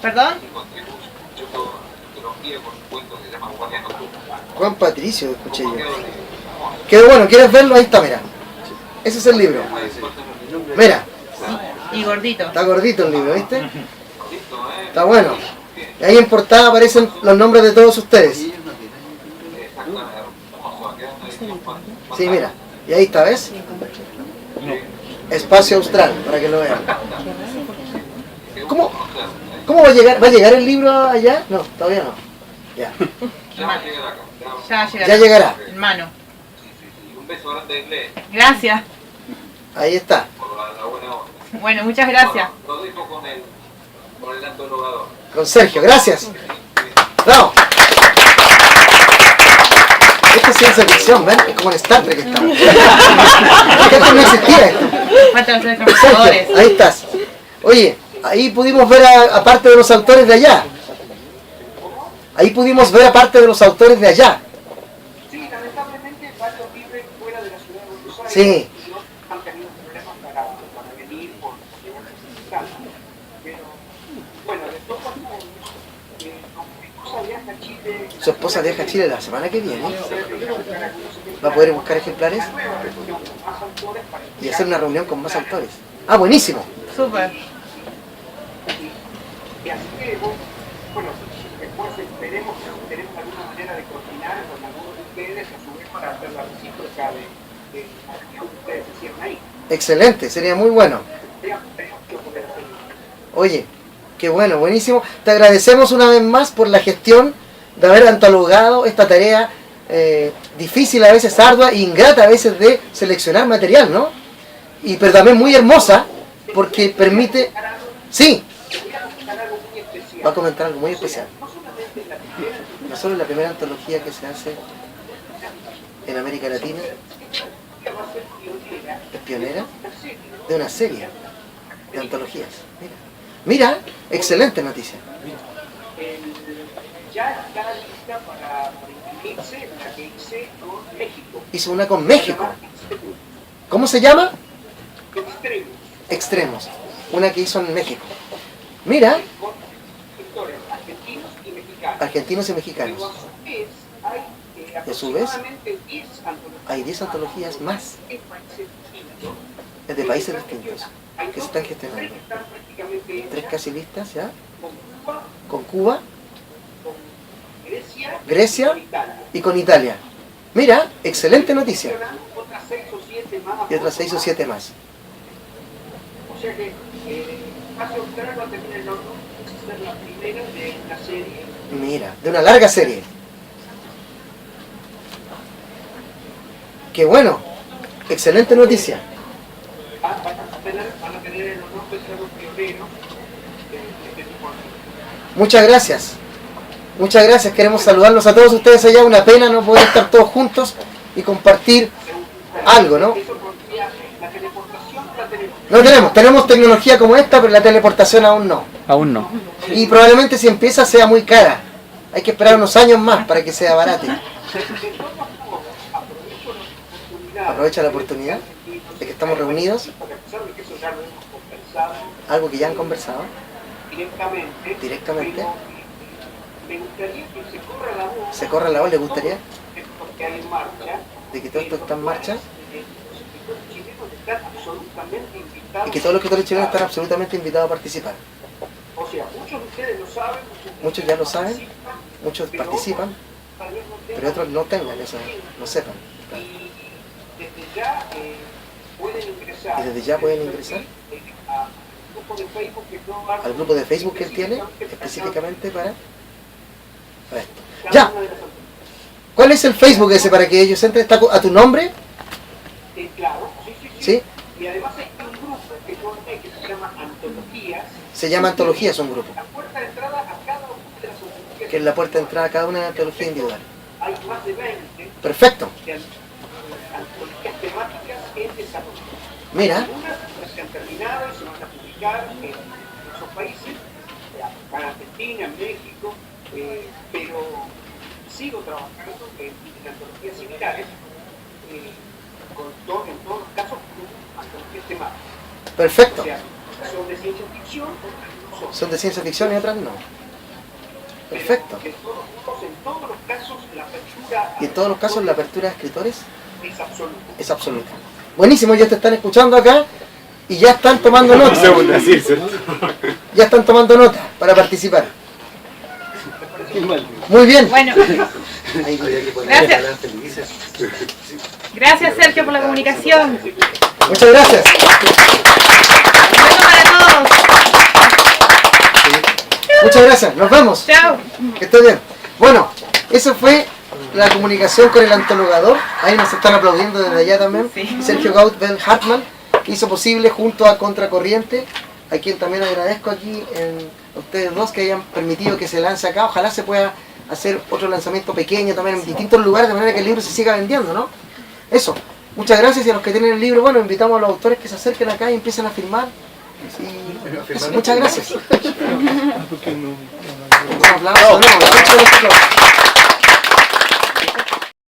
¿Perdón? Juan Patricio, escuché yo. Qué bueno, ¿quieres verlo? Ahí está, mira. Ese es el libro. Mira, Y gordito. está gordito el libro, ¿viste? Está bueno. Y ahí en portada aparecen los nombres de todos ustedes. Sí, mira. Y ahí está, ¿ves? Espacio Austral, para que lo vean. ¿Cómo va a llegar? ¿Va a llegar el libro allá? No, todavía no. Ya. Ya llegará. Ya llegará. En mano. Gracias. Ahí está. Bueno, muchas gracias. Con Sergio, gracias. Bravo. Esto es ciencia ficción, ¿ven? Es como en Star Trek estamos. Porque antes no existía esto. Faltan los tres Sergio, trabajadores. ahí estás. Oye, ahí pudimos ver aparte de los autores de allá. Ahí pudimos ver aparte de los autores de allá. Sí, lamentablemente varios viven fuera de la ciudad de Buenos Aires. Sí. Y no han tenido problemas para venir por llevar sus casas. Pero, bueno, de todas formas, como mi esposa viaja a Chile... Su esposa viaja a Chile la semana que viene. ¿Va a poder buscar ejemplares? Y hacer una reunión con más autores. Ah, buenísimo. Súper. Y así que, bueno, después esperemos que tenemos alguna manera de coordinar con algunos de ustedes, a su vez, para hacer la recíproca de la reunión que ustedes hicieron ahí. Excelente, sería muy bueno. Oye, qué bueno, buenísimo. Te agradecemos una vez más por la gestión de haber catalogado esta tarea difícil, a veces ardua e ingrata a veces de seleccionar material, ¿no? Pero también muy hermosa porque permite... Sí, va a comentar algo muy especial. No solo es la primera antología que se hace en América Latina, es pionera de una serie de antologías. Mira, excelente noticia. Ya está lista para imprimirse la que hice con México. Hizo una con México. ¿Cómo se llama? Extremos. Extremos. Una que hizo en México. Mira, Con escritores argentinos y mexicanos. argentinos y mexicanos. Pero a su vez hay Y a su vez aproximadamente 10 antologías. hay 10 antologías más En países distintos. de países distintos que se están gestionando. Están prácticamente 3 casi listas ya. con Cuba, Con Cuba, Grecia, Grecia con Italia. y con Italia. Mira, excelente noticia. Otras 6 o 7 más. Y otras 6 o 7 más. O sea que Espacio Austral va a tener el honor de ser la primera de una serie. Mira, de una larga serie. Qué bueno. Excelente noticia. Van a tener el honor de ser los pioneros de este tipo de... Muchas gracias. Muchas gracias. Queremos saludarlos a todos ustedes allá. Una pena no poder estar todos juntos y compartir algo, ¿no? La teleportación la tenemos. No tenemos tecnología como esta, pero la teleportación aún no. Aún no. Y probablemente si empieza sea muy cara. Hay que esperar unos años más para que sea barata. Aprovecha la oportunidad de que estamos reunidos. Algo que ya han conversado directamente. me gustaría que se corra la voz. ¿Se corra la voz? ¿Le gustaría? Que hay en marcha. De que todo esto está en marcha. Los escritores chilenos están absolutamente invitados. Y que todos los escritores chilenos están absolutamente invitados a participar. O sea, muchos de ustedes lo saben. Muchos ya lo saben, muchos participan, pero otros no tengan eso, no sepan. Y desde ya pueden ingresar. Y desde ya pueden ingresar al grupo de Facebook que él tiene, específicamente para esto. ¡Ya! ¿Cuál es el Facebook ese para que ellos entren? ¿Está a tu nombre? Claro, ¿Sí? Y además hay un grupo que se llama Antologías. Se llama Antologías, un grupo. La puerta de entrada a cada una de las antologías. Que es la puerta de entrada a cada una de las antologías individuales. Hay más de 20. Perfecto. De antologías temáticas en desarrollo. Mira. Algunas se han terminado y se van a publicar en esos países, acá en Argentina, en México, pero sigo trabajando en antologías similares, en todos los casos, antologías temáticas. Perfecto. O sea, son de ciencia ficción, otras no son. Son de ciencia ficción y otras no. Perfecto. En todos los casos la apertura... Y en todos los casos la apertura de escritores es absoluta. Es absoluta. Buenísimo, ya te están escuchando acá y ya están tomando nota. Ya están tomando nota para participar. Muy bien. Bueno, gracias. Gracias, Sergio, por la comunicación. Muchas gracias. Bueno para todos. Muchas gracias. Nos vemos. Chao. Que esté bien. Bueno, eso fue la comunicación con el antologador. Ahí nos están aplaudiendo desde allá también. Sí. Sergio Gautbel Hartmann, que hizo posible junto a Contracorriente, a quien también agradezco aquí a ustedes dos que hayan permitido que se lance acá. Ojalá se pueda hacer otro lanzamiento pequeño también en distintos lugares, de manera que el libro se siga vendiendo, ¿no? Eso. Muchas gracias, y a los que tienen el libro, bueno, invitamos a los autores que se acerquen acá y empiecen a firmar. Y eso, muchas gracias. Un aplauso, no,